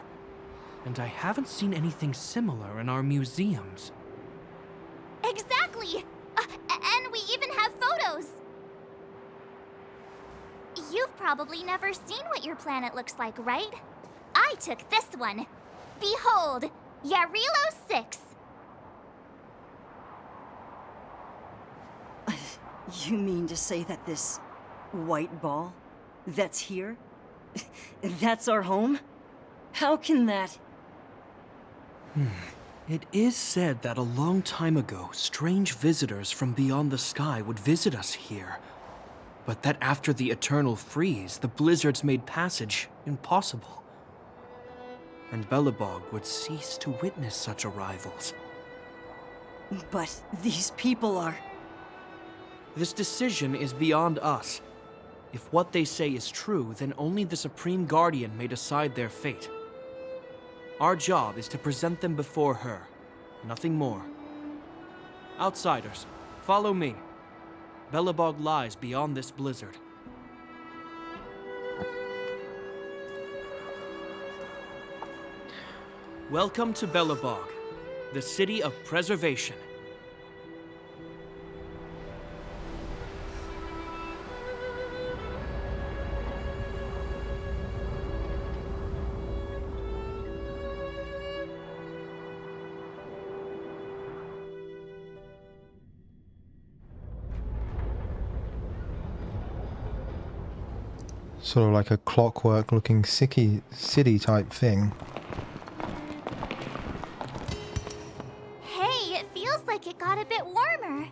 and I haven't seen anything similar in our museums. Exactly! And we even have photos! You've probably never seen what your planet looks like, right? I took this one. Behold, Yarilo 6. You mean to say that this white ball that's here, that's our home? How can that... It is said that a long time ago, strange visitors from beyond the sky would visit us here. But that after the eternal freeze, the blizzards made passage impossible. And Belobog would cease to witness such arrivals. But these people are... This decision is beyond us. If what they say is true, then only the Supreme Guardian may decide their fate. Our job is to present them before her, nothing more. Outsiders, follow me. Belobog lies beyond this blizzard. Welcome to Belobog, the city of preservation. Sort of like a clockwork looking city type thing. Hey, it feels like it got a bit warmer.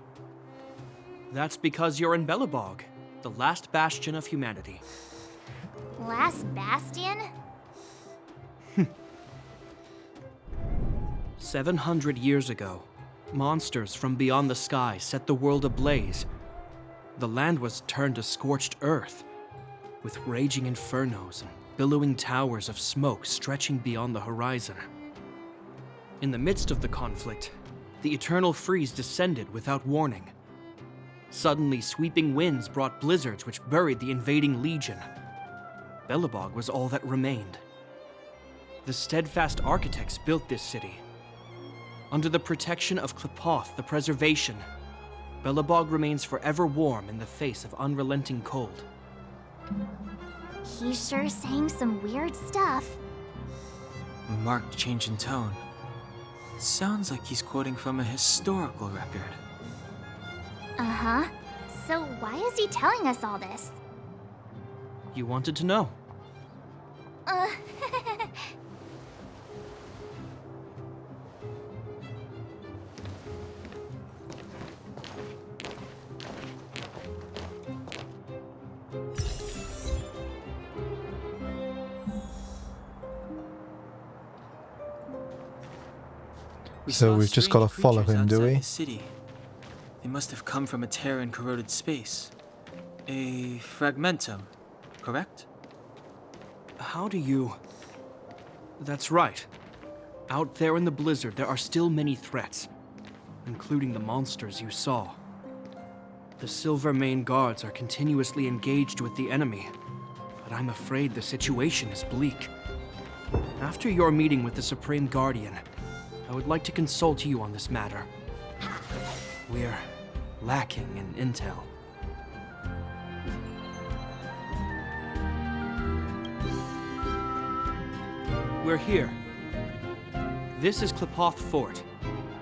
That's because you're in Belobog, the last bastion of humanity. Last bastion? 700 years ago, monsters from beyond the sky set the world ablaze. The land was turned to scorched earth, with raging infernos and billowing towers of smoke stretching beyond the horizon. In the midst of the conflict, the eternal freeze descended without warning. Suddenly, sweeping winds brought blizzards which buried the invading legion. Belobog was all that remained. The steadfast architects built this city. Under the protection of Klepoth, the preservation, Belobog remains forever warm in the face of unrelenting cold. He's sure saying some weird stuff. A marked change in tone. It sounds like he's quoting from a historical record. Uh-huh. So why is he telling us all this? You wanted to know. So we've just got to follow him, do we? The city. They must have come from a tear in corroded space. A fragmentum, correct? How do you... That's right. Out there in the blizzard, there are still many threats, including the monsters you saw. The Silvermane guards are continuously engaged with the enemy, but I'm afraid the situation is bleak. After your meeting with the Supreme Guardian, I would like to consult you on this matter. We're lacking in intel. We're here. This is Klepoth Fort,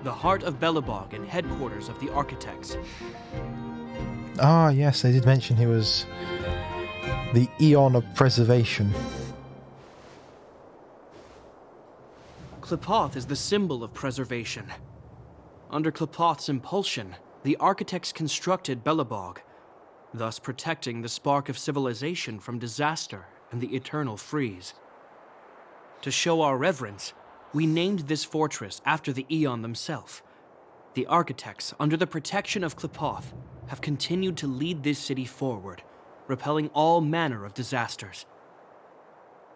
the heart of Belobog and headquarters of the architects. Ah, yes, they did mention he was the Eon of Preservation. Klepoth is the symbol of preservation. Under Klepoth's impulsion, the architects constructed Belobog, thus protecting the spark of civilization from disaster and the eternal freeze. To show our reverence, we named this fortress after the Eon themselves. The architects, under the protection of Klepoth, have continued to lead this city forward, repelling all manner of disasters.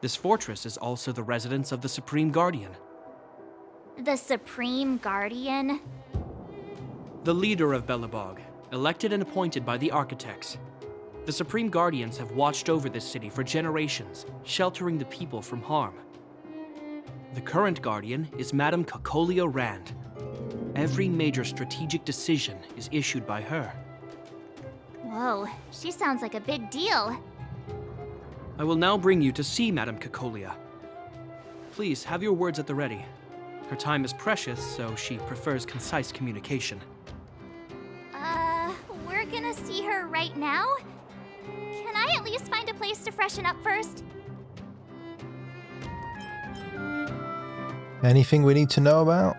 This fortress is also the residence of the Supreme Guardian. The Supreme Guardian? The leader of Belobog, elected and appointed by the architects. The Supreme Guardians have watched over this city for generations, sheltering the people from harm. The current Guardian is Madame Cocolia Rand. Every major strategic decision is issued by her. Whoa, she sounds like a big deal. I will now bring you to see Madame Cocolia. Please have your words at the ready. Her time is precious, so she prefers concise communication. We're gonna see her right now? Can I at least find a place to freshen up first? Anything we need to know about?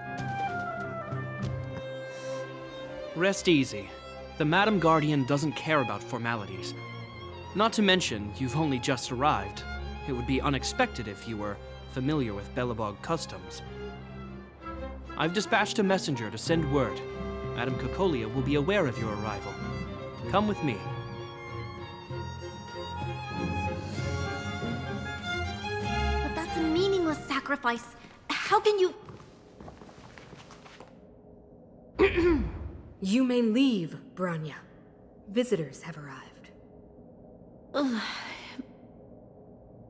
Rest easy. The Madam Guardian doesn't care about formalities. Not to mention, you've only just arrived. It would be unexpected if you were familiar with Belobog customs. I've dispatched a messenger to send word. Madame Cocolia will be aware of your arrival. Come with me. But that's a meaningless sacrifice. How can you... You may leave, Branya. Visitors have arrived.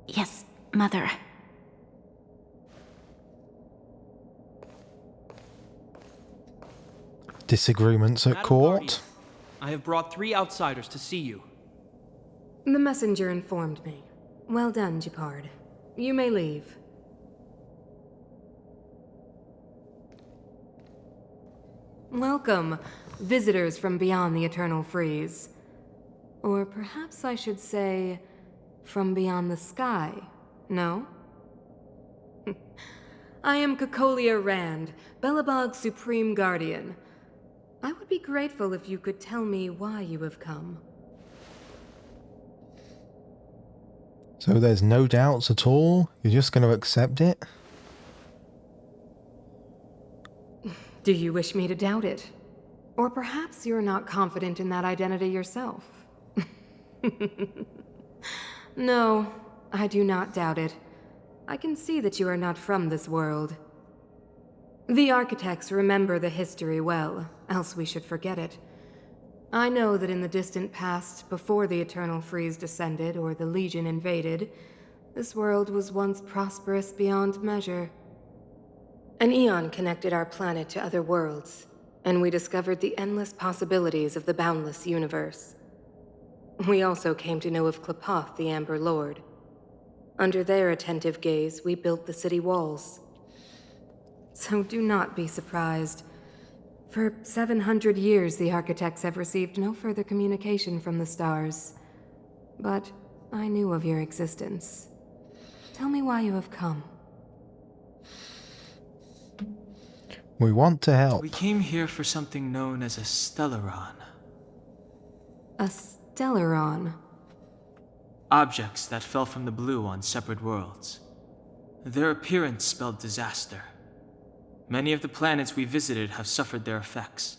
Yes, Mother. Disagreements at Madam court? Guardian, I have brought 3 outsiders to see you. The messenger informed me. Well done, Gepard. You may leave. Welcome, visitors from beyond the Eternal Freeze. Or perhaps I should say, from beyond the sky, no? I am Cocolia Rand, Belobog's Supreme Guardian. I would be grateful if you could tell me why you have come. So there's no doubts at all? You're just going to accept it? Do you wish me to doubt it? Or perhaps you're not confident in that identity yourself? No, I do not doubt it. I can see that you are not from this world. The architects remember the history well, else we should forget it. I know that in the distant past, before the Eternal Freeze descended or the Legion invaded, this world was once prosperous beyond measure. An eon connected our planet to other worlds, and we discovered the endless possibilities of the boundless universe. We also came to know of Klapoth, the Amber Lord. Under their attentive gaze, we built the city walls. So do not be surprised. For 700 years, the architects have received no further communication from the stars. But I knew of your existence. Tell me why you have come. We want to help. We came here for something known as a Stellaron. A Stellaron? Objects that fell from the blue on separate worlds. Their appearance spelled disaster. Many of the planets we visited have suffered their effects.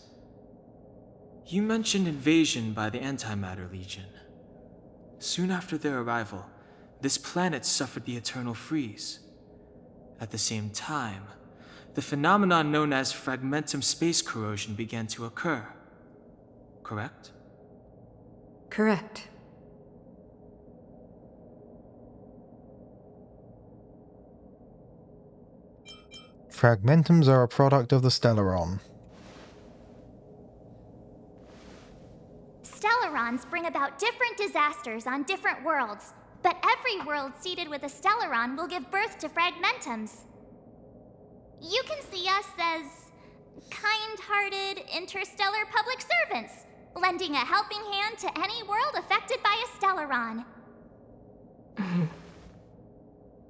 You mentioned invasion by the Antimatter Legion. Soon after their arrival, this planet suffered the Eternal Freeze. At the same time, the phenomenon known as fragmentum space corrosion began to occur. Correct? Correct. Fragmentums are a product of the Stellaron. Stellarons bring about different disasters on different worlds, but every world seeded with a Stellaron will give birth to fragmentums. You can see us as kind-hearted interstellar public servants, lending a helping hand to any world affected by a Stellaron.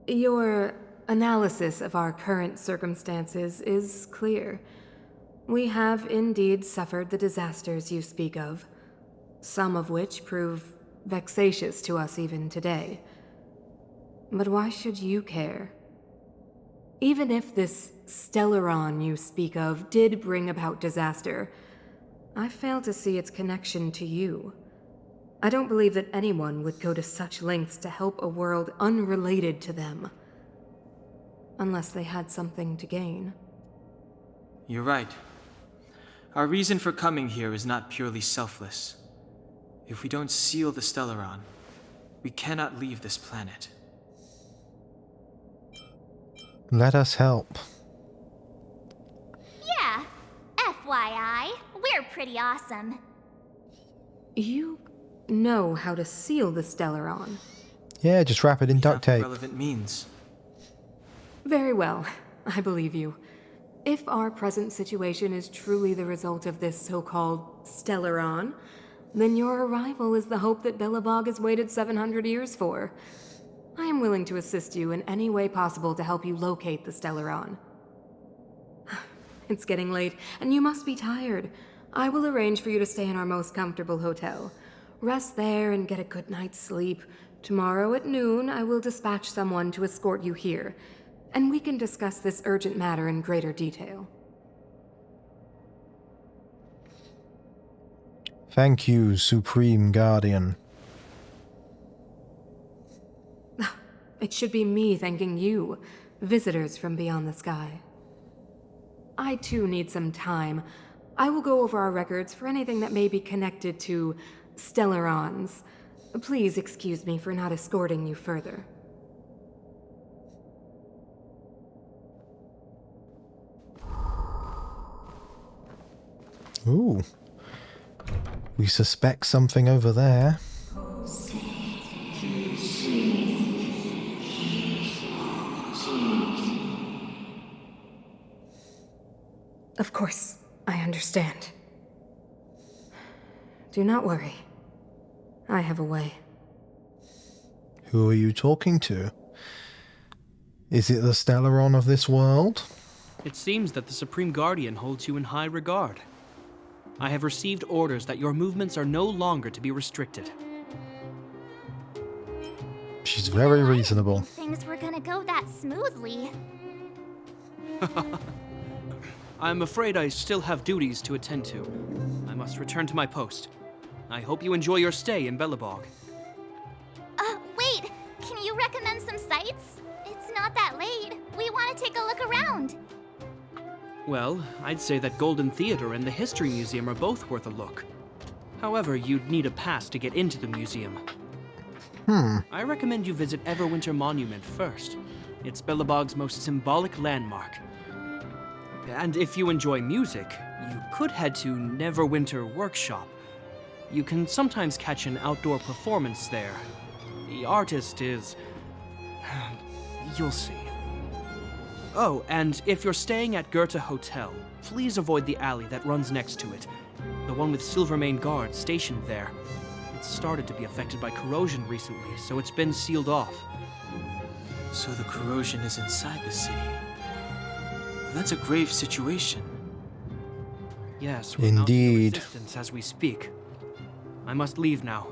Your analysis of our current circumstances is clear. We have indeed suffered the disasters you speak of, some of which prove vexatious to us even today. But why should you care? Even if this Stellaron you speak of did bring about disaster, I fail to see its connection to you. I don't believe that anyone would go to such lengths to help a world unrelated to them. Unless they had something to gain. You're right. Our reason for coming here is not purely selfless. If we don't seal the Stellaron, we cannot leave this planet. Let us help. Yeah, FYI, we're pretty awesome. You know how to seal the Stellaron. Yeah, just wrap it in duct tape. Relevant means. Very well, I believe you. If our present situation is truly the result of this so-called Stellaron, then your arrival is the hope that Belobog has waited 700 years for. I am willing to assist you in any way possible to help you locate the Stellaron. It's getting late, and you must be tired. I will arrange for you to stay in our most comfortable hotel. Rest there and get a good night's sleep. Tomorrow at noon, I will dispatch someone to escort you here, and we can discuss this urgent matter in greater detail. Thank you, Supreme Guardian. It should be me thanking you, visitors from beyond the sky. I too need some time. I will go over our records for anything that may be connected to Stellarons. Please excuse me for not escorting you further. Ooh. We suspect something over there. Of course, I understand. Do not worry. I have a way. Who are you talking to? Is it the Stellaron of this world? It seems that the Supreme Guardian holds you in high regard. I have received orders that your movements are no longer to be restricted. She's very reasonable. Things were gonna go that smoothly. I'm afraid I still have duties to attend to. I must return to my post. I hope you enjoy your stay in Belobog. Wait! Can you recommend some sites? It's not that late. We want to take a look around. Well, I'd say that Golden Theater and the History Museum are both worth a look. However, you'd need a pass to get into the museum. I recommend you visit Everwinter Monument first. It's Belobog's most symbolic landmark. And if you enjoy music, you could head to Neverwinter Workshop. You can sometimes catch an outdoor performance there. The artist is... you'll see. Oh, and if you're staying at Goethe Hotel, please avoid the alley that runs next to it. The one with Silvermane guards stationed there. It's started to be affected by corrosion recently, so it's been sealed off. So the corrosion is inside the city. That's a grave situation. Yes, we're indeed. mounting a resistance as we speak. I must leave now.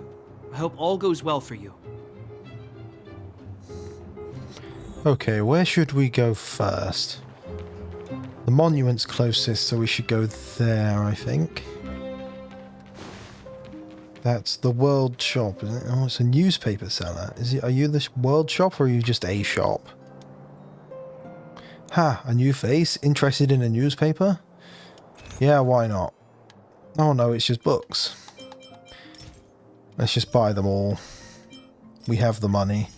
I hope all goes well for you. Okay, where should we go first? The monument's closest, so we should go there, I think. That's the World Shop, isn't it? Oh, it's a newspaper seller. Are you the World Shop, or are you just a shop? Ha, a new face? Interested in a newspaper? Yeah, why not? Oh no, it's just books. Let's just buy them all. We have the money.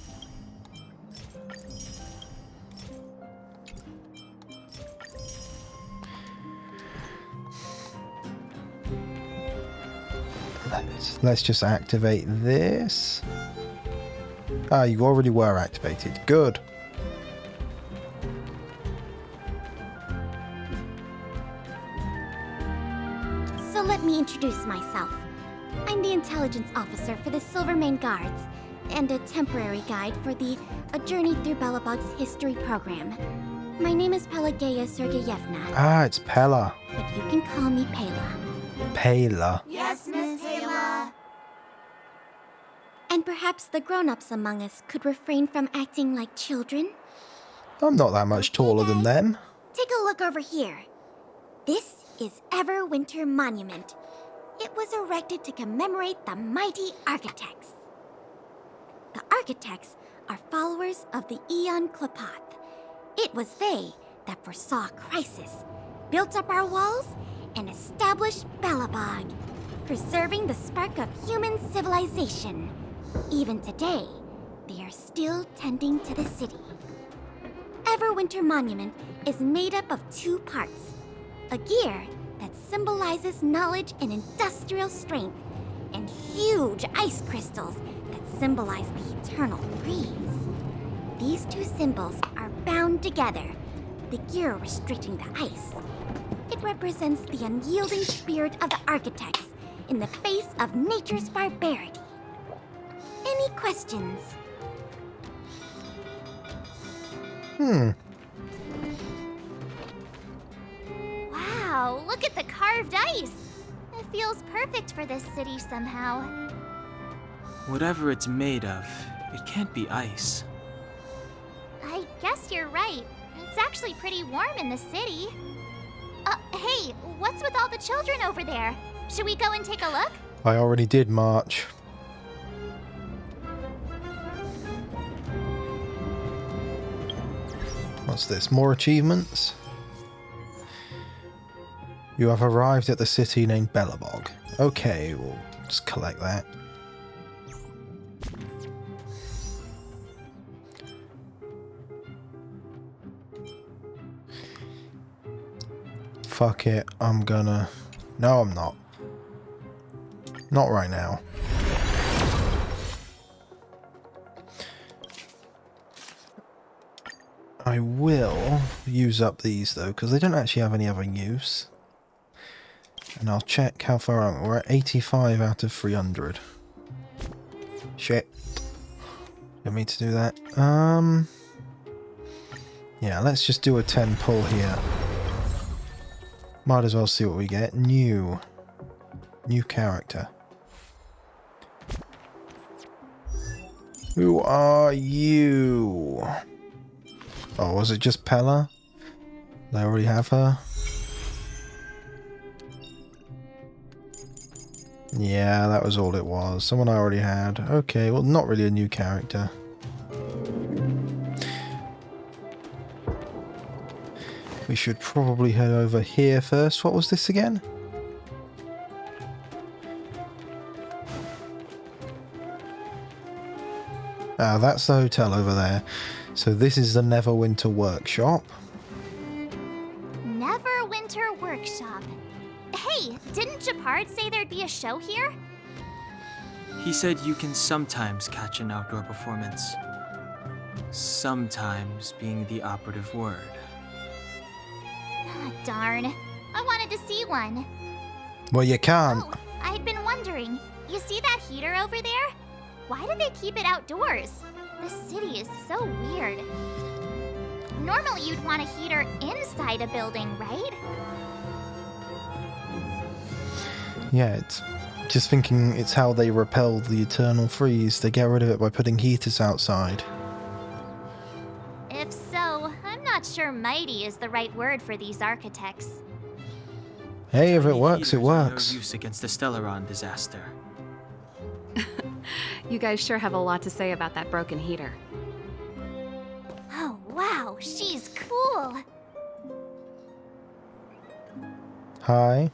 Let's just activate this. Ah, you already were activated. Good. So let me introduce myself. I'm the intelligence officer for the Silvermane Guards, and a temporary guide for the A Journey Through Belobog's History program. My name is Pelageya Sergeyevna. Ah, it's Pella. But you can call me Pela. Pela. Yes, Miss Pela. And perhaps the grown-ups among us could refrain from acting like children. I'm not that much taller than them. Take a look over here. This is Everwinter Monument. It was erected to commemorate the mighty architects. The architects are followers of the Aeon Klapoth. It was they that foresaw crisis, built up our walls, and establish Belobog, preserving the spark of human civilization. Even today, they are still tending to the city. Everwinter Monument is made up of 2 parts. A gear that symbolizes knowledge and industrial strength, and huge ice crystals that symbolize the eternal breeze. These 2 symbols are bound together, the gear restricting the ice. It represents the unyielding spirit of the architects in the face of nature's barbarity. Any questions? Wow, look at the carved ice! It feels perfect for this city somehow. Whatever it's made of, it can't be ice. I guess you're right. It's actually pretty warm in the city. Hey, what's with all the children over there? Should we go and take a look? I already did, March. What's this? More achievements? You have arrived at the city named Belobog. Okay, we'll just collect that. Fuck it, I'm gonna... No, I'm not. Not right now. I will use up these though, because they don't actually have any other use. And I'll check how far I'm. We're at 85 out of 300. Shit. Didn't mean to do that. Yeah, let's just do a 10 pull here. Might as well see what we get. New character. Who are you? Oh, was it just Pella? Did I already have her? Yeah, that was all it was. Someone I already had. Okay, well, not really a new character. We should probably head over here first. What was this again? Ah, that's the hotel over there. So this is the Neverwinter Workshop. Neverwinter Workshop. Hey, didn't Japard say there'd be a show here? He said you can sometimes catch an outdoor performance. Sometimes being the operative word. Ah, darn. I wanted to see one. Well, you can't. Oh, I'd been wondering. You see that heater over there? Why do they keep it outdoors? This city is so weird. Normally you'd want a heater inside a building, right? Yeah, it's just thinking it's how they repel the eternal freeze. They get rid of it by putting heaters outside. If so, I'm not sure mighty is the right word for these architects. Hey, if it works, it Heaters are works. No use against the Stellaron disaster. You guys sure have a lot to say about that broken heater. Oh, wow, she's cool. Hi.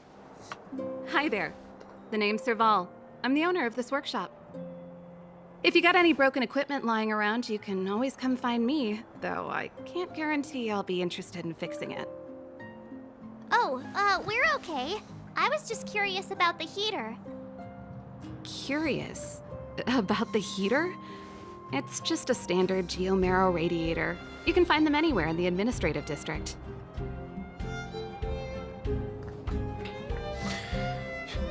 Hi there. The name's Serval. I'm the owner of this workshop. If you got any broken equipment lying around, you can always come find me, though I can't guarantee I'll be interested in fixing it. Oh, we're okay. I was just curious about the heater. Curious? About the heater? It's just a standard geomarrow radiator. You can find them anywhere in the administrative district.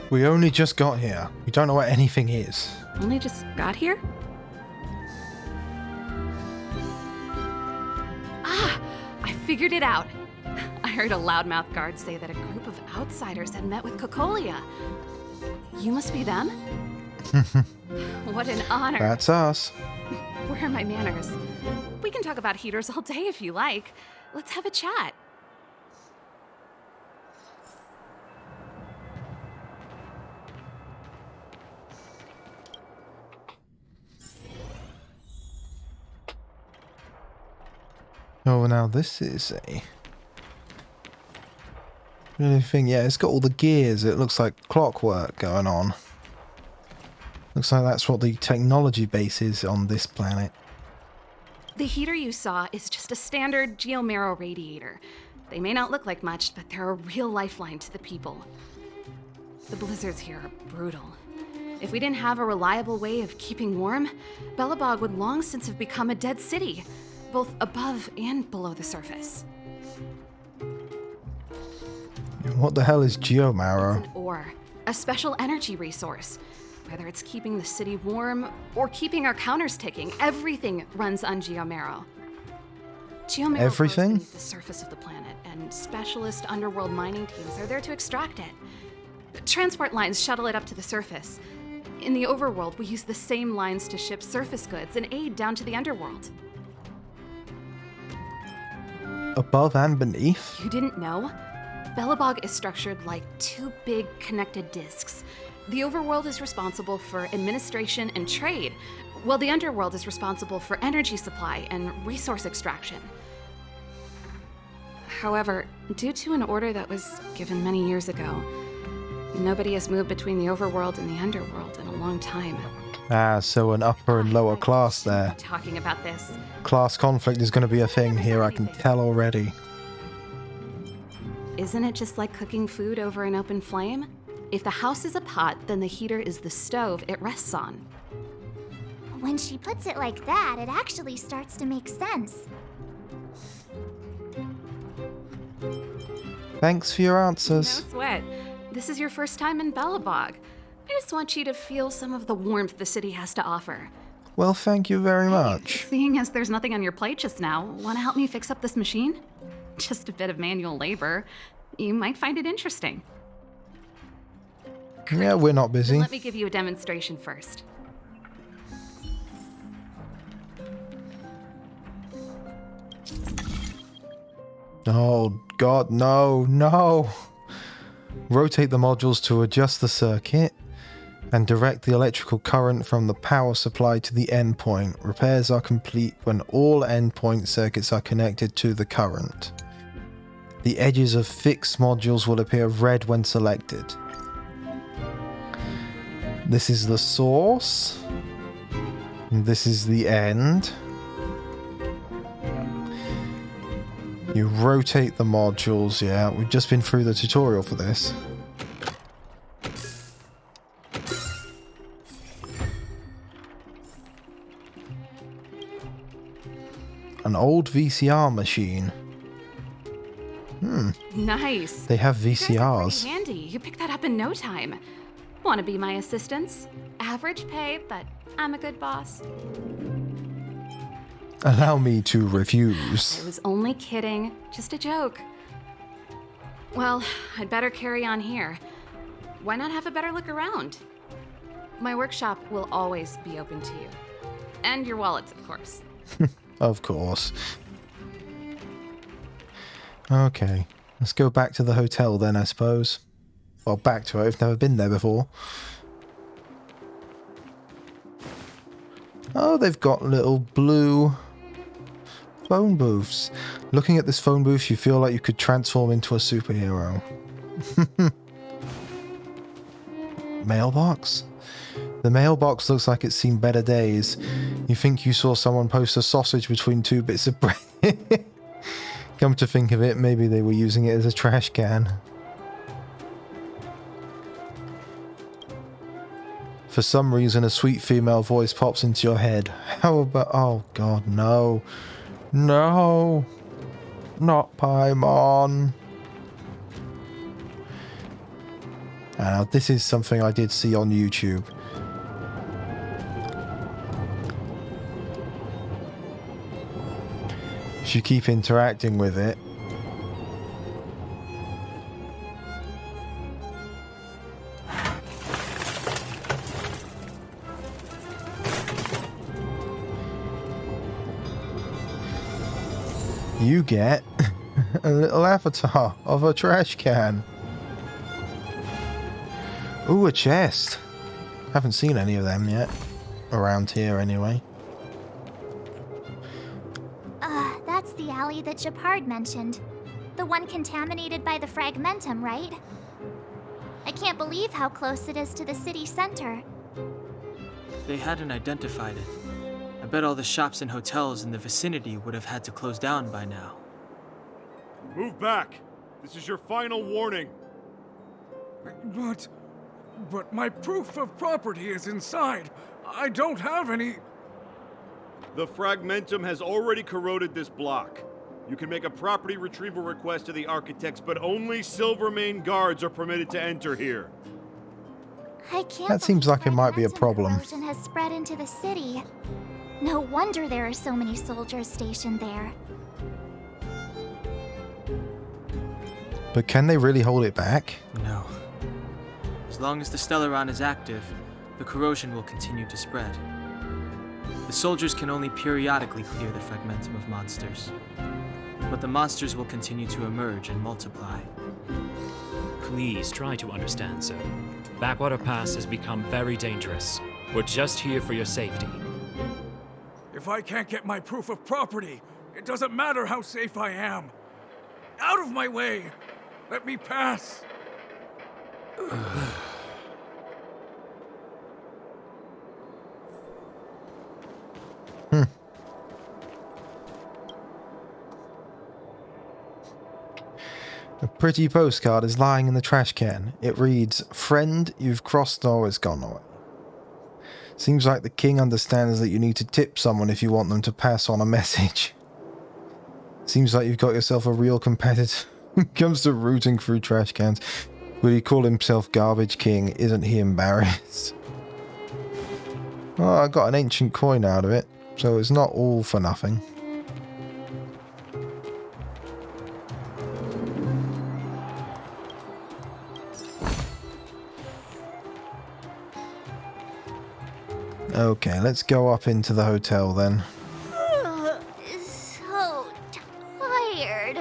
We only just got here. We don't know what anything is. Only just got here? Ah! I figured it out. I heard a loudmouth guard say that a group of outsiders had met with Cocolia. You must be them? What an honor. That's us. Where are my manners? We can talk about heaters all day if you like. Let's have a chat. Oh, now this is a... Really think, yeah, it's got all the gears. It looks like clockwork going on. Looks like that's what the technology base is on this planet. The heater you saw is just a standard geomarrow radiator. They may not look like much, but they're a real lifeline to the people. The blizzards here are brutal. If we didn't have a reliable way of keeping warm, Belobog would long since have become a dead city, both above and below the surface. What the hell is geomarrow? It's an ore, a special energy resource. Whether it's keeping the city warm or keeping our counters ticking, everything runs on geomarrow. Geomarrow Everything? grows beneath the surface of the planet, and specialist underworld mining teams are there to extract it. Transport lines shuttle it up to the surface. In the overworld, we use the same lines to ship surface goods and aid down to the underworld. Above and beneath? You didn't know? Belobog is structured like two big connected disks. The overworld is responsible for administration and trade, while the underworld is responsible for energy supply and resource extraction. However, due to an order that was given many years ago, nobody has moved between the overworld and the underworld in a long time. Ah, so an upper and lower class there. Talking about this. Class conflict is going to be a thing here, I can tell already. Isn't it just like cooking food over an open flame? If the house is a pot, then the heater is the stove it rests on. When she puts it like that, it actually starts to make sense. Thanks for your answers. No sweat. This is your first time in Belobog. I just want you to feel some of the warmth the city has to offer. Well, thank you very much. Seeing as there's nothing on your plate just now, want to help me fix up this machine? Just a bit of manual labor. You might find it interesting. Yeah, we're not busy. Then let me give you a demonstration first. Oh, God, no, no. Rotate the modules to adjust the circuit and direct the electrical current from the power supply to the endpoint. Repairs are complete when all endpoint circuits are connected to the current. The edges of fixed modules will appear red when selected. This is the source. And this is the end. You rotate the modules, yeah. We've just been through the tutorial for this. An old VCR machine. Nice. They have You guys are VCRs. pretty handy. You picked that up in no time. Want to be my assistants? Average pay, but I'm a good boss. Allow me to I refuse. was only kidding. Just a joke. Well, I'd better carry on here. Why not have a better look around? My workshop will always be open to you. And your wallets, of course. Of course. Okay, let's go back to the hotel then, I suppose. Well, back to it. I've never been there before. Oh, they've got little blue phone booths. Looking at this phone booth, you feel like you could transform into a superhero. Mailbox? The mailbox looks like it's seen better days. You think you saw someone post a sausage between two bits of bread. Come to think of it, maybe they were using it as a trash can. For some reason, a sweet female voice pops into your head. How about... Oh, God, no. No. Not Paimon. Now, this is something I did see on YouTube. If you keep interacting with it, you get a little avatar of a trash can. Ooh, a chest. Haven't seen any of them yet. Around here, anyway. That's the alley that Japard mentioned. The one contaminated by the fragmentum, right? I can't believe how close it is to the city center. They hadn't identified it. I bet all the shops and hotels in the vicinity would have had to close down by now. Move back! This is your final warning. But my proof of property is inside. I don't have any... The fragmentum has already corroded this block. You can make a property retrieval request to the architects, but only Silvermane guards are permitted to enter here. I can't. That seems like it might be a problem. Corrosion has spread into the city. No wonder there are so many soldiers stationed there. But can they really hold it back? No. As long as the Stellaron is active, the corrosion will continue to spread. The soldiers can only periodically clear the fragmentum of monsters. But the monsters will continue to emerge and multiply. Please try to understand, sir. Backwater Pass has become very dangerous. We're just here for your safety. If I can't get my proof of property, it doesn't matter how safe I am. Out of my way! Let me pass! A pretty postcard is lying in the trash can. It reads, "Friend, you've crossed always gone away." Seems like the king understands that you need to tip someone if you want them to pass on a message. Seems like you've got yourself a real competitor when it comes to rooting through trash cans. Would he call himself Garbage King? Isn't he embarrassed? Oh, I got an ancient coin out of it, so it's not all for nothing. Okay, let's go up into the hotel then. So tired.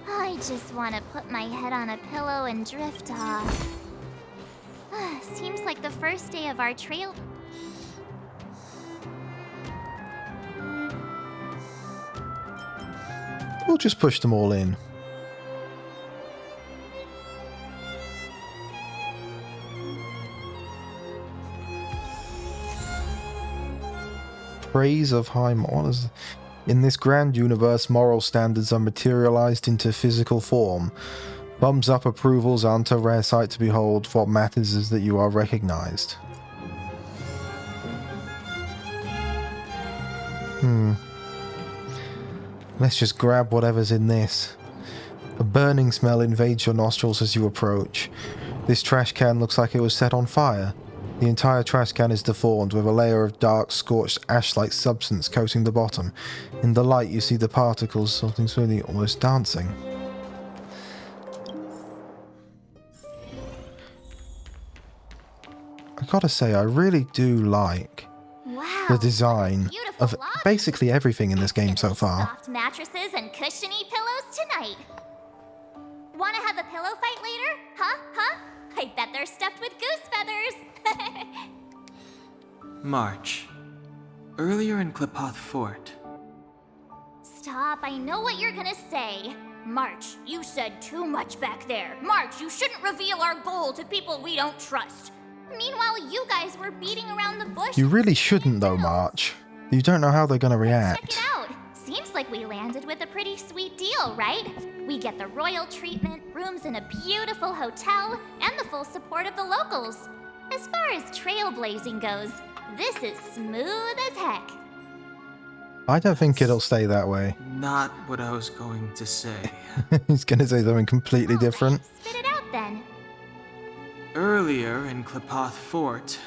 I just want to put my head on a pillow and drift off. Seems like the first day of our trail. We'll just push them all in. Praise of high morals. In this grand universe, moral standards are materialized into physical form. Thumbs up approvals aren't a rare sight to behold. What matters is that you are recognized. Let's just grab whatever's in this. A burning smell invades your nostrils as you approach. This trash can looks like it was set on fire. The entire trash can is deformed, with a layer of dark, scorched, ash-like substance coating the bottom. In the light, you see the particles, something slowly, almost dancing. I gotta say, I really do like the design of basically everything in this game so far. Soft mattresses and cushiony pillows tonight. Wanna have a pillow fight later? Huh? I bet they're stuffed with goose feathers. March. Earlier in Klipoth Fort. Stop, I know what you're gonna say. March, you said too much back there. March, you shouldn't reveal our goal to people we don't trust. Meanwhile, you guys were beating around the bush. You really shouldn't though, March. You don't know how they're gonna react. Check it out. Seems like we landed with a pretty sweet deal, right? We get the royal treatment, rooms in a beautiful hotel, and the full support of the locals. As far as trailblazing goes, this is smooth as heck. I don't think it'll stay that way. Not what I was going to say. He's gonna say something completely different. Spit it out then. Earlier in Klipoth Fort,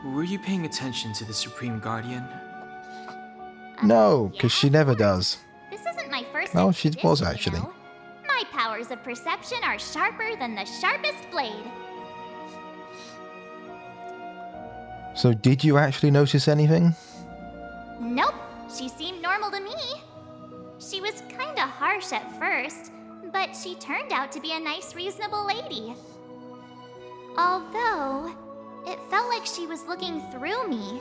were you paying attention to the Supreme Guardian? No, because she never does. This isn't my first Well, she expedition, was you actually. know. My powers of perception are sharper than the sharpest blade. So did you actually notice anything? Nope, she seemed normal to me. She was kinda harsh at first, but she turned out to be a nice, reasonable lady. Although, it felt like she was looking through me.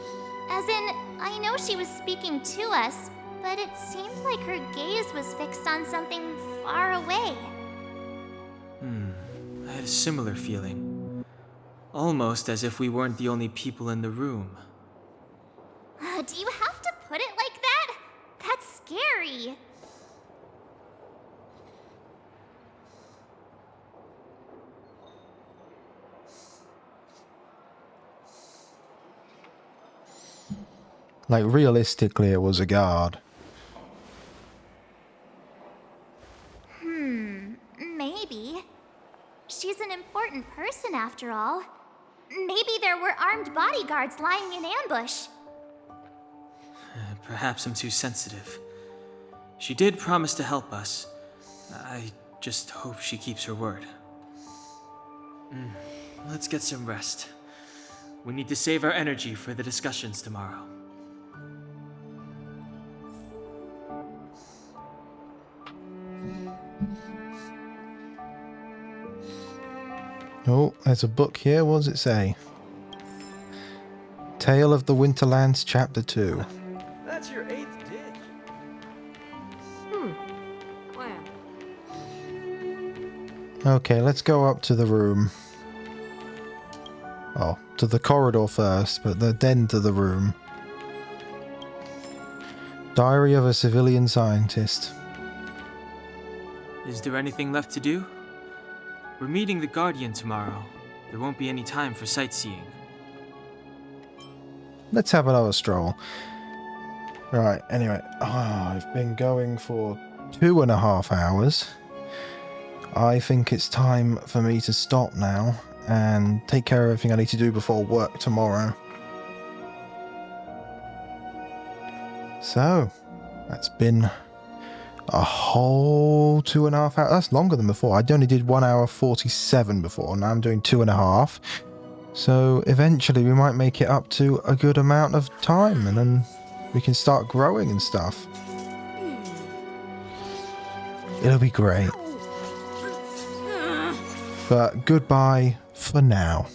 As in, I know she was speaking to us, but it seemed like her gaze was fixed on something far away. I had a similar feeling. Almost as if we weren't the only people in the room. Do you have to put it like that? That's scary. Like, realistically, it was a guard. Maybe. She's an important person after all. Maybe there were armed bodyguards lying in ambush. Perhaps I'm too sensitive. She did promise to help us. I just hope she keeps her word. Let's get some rest. We need to save our energy for the discussions tomorrow. Oh, there's a book here. What does it say? Tale of the Winterlands, Chapter 2. That's your 8th ditch. Wow. Okay, let's go up to the room. Oh, to the corridor first, but then to the room. Diary of a Civilian Scientist. Is there anything left to do? We're meeting the Guardian tomorrow. There won't be any time for sightseeing. Let's have another stroll. Right, anyway. I've been going for 2.5 hours. I think it's time for me to stop now and take care of everything I need to do before work tomorrow. So, that's been a whole 2.5 hours. That's longer than before. I only did 1 hour 47 before. Now I'm doing 2.5. So eventually we might make it up to a good amount of time, and then we can start growing and stuff. It'll be great. But goodbye for now.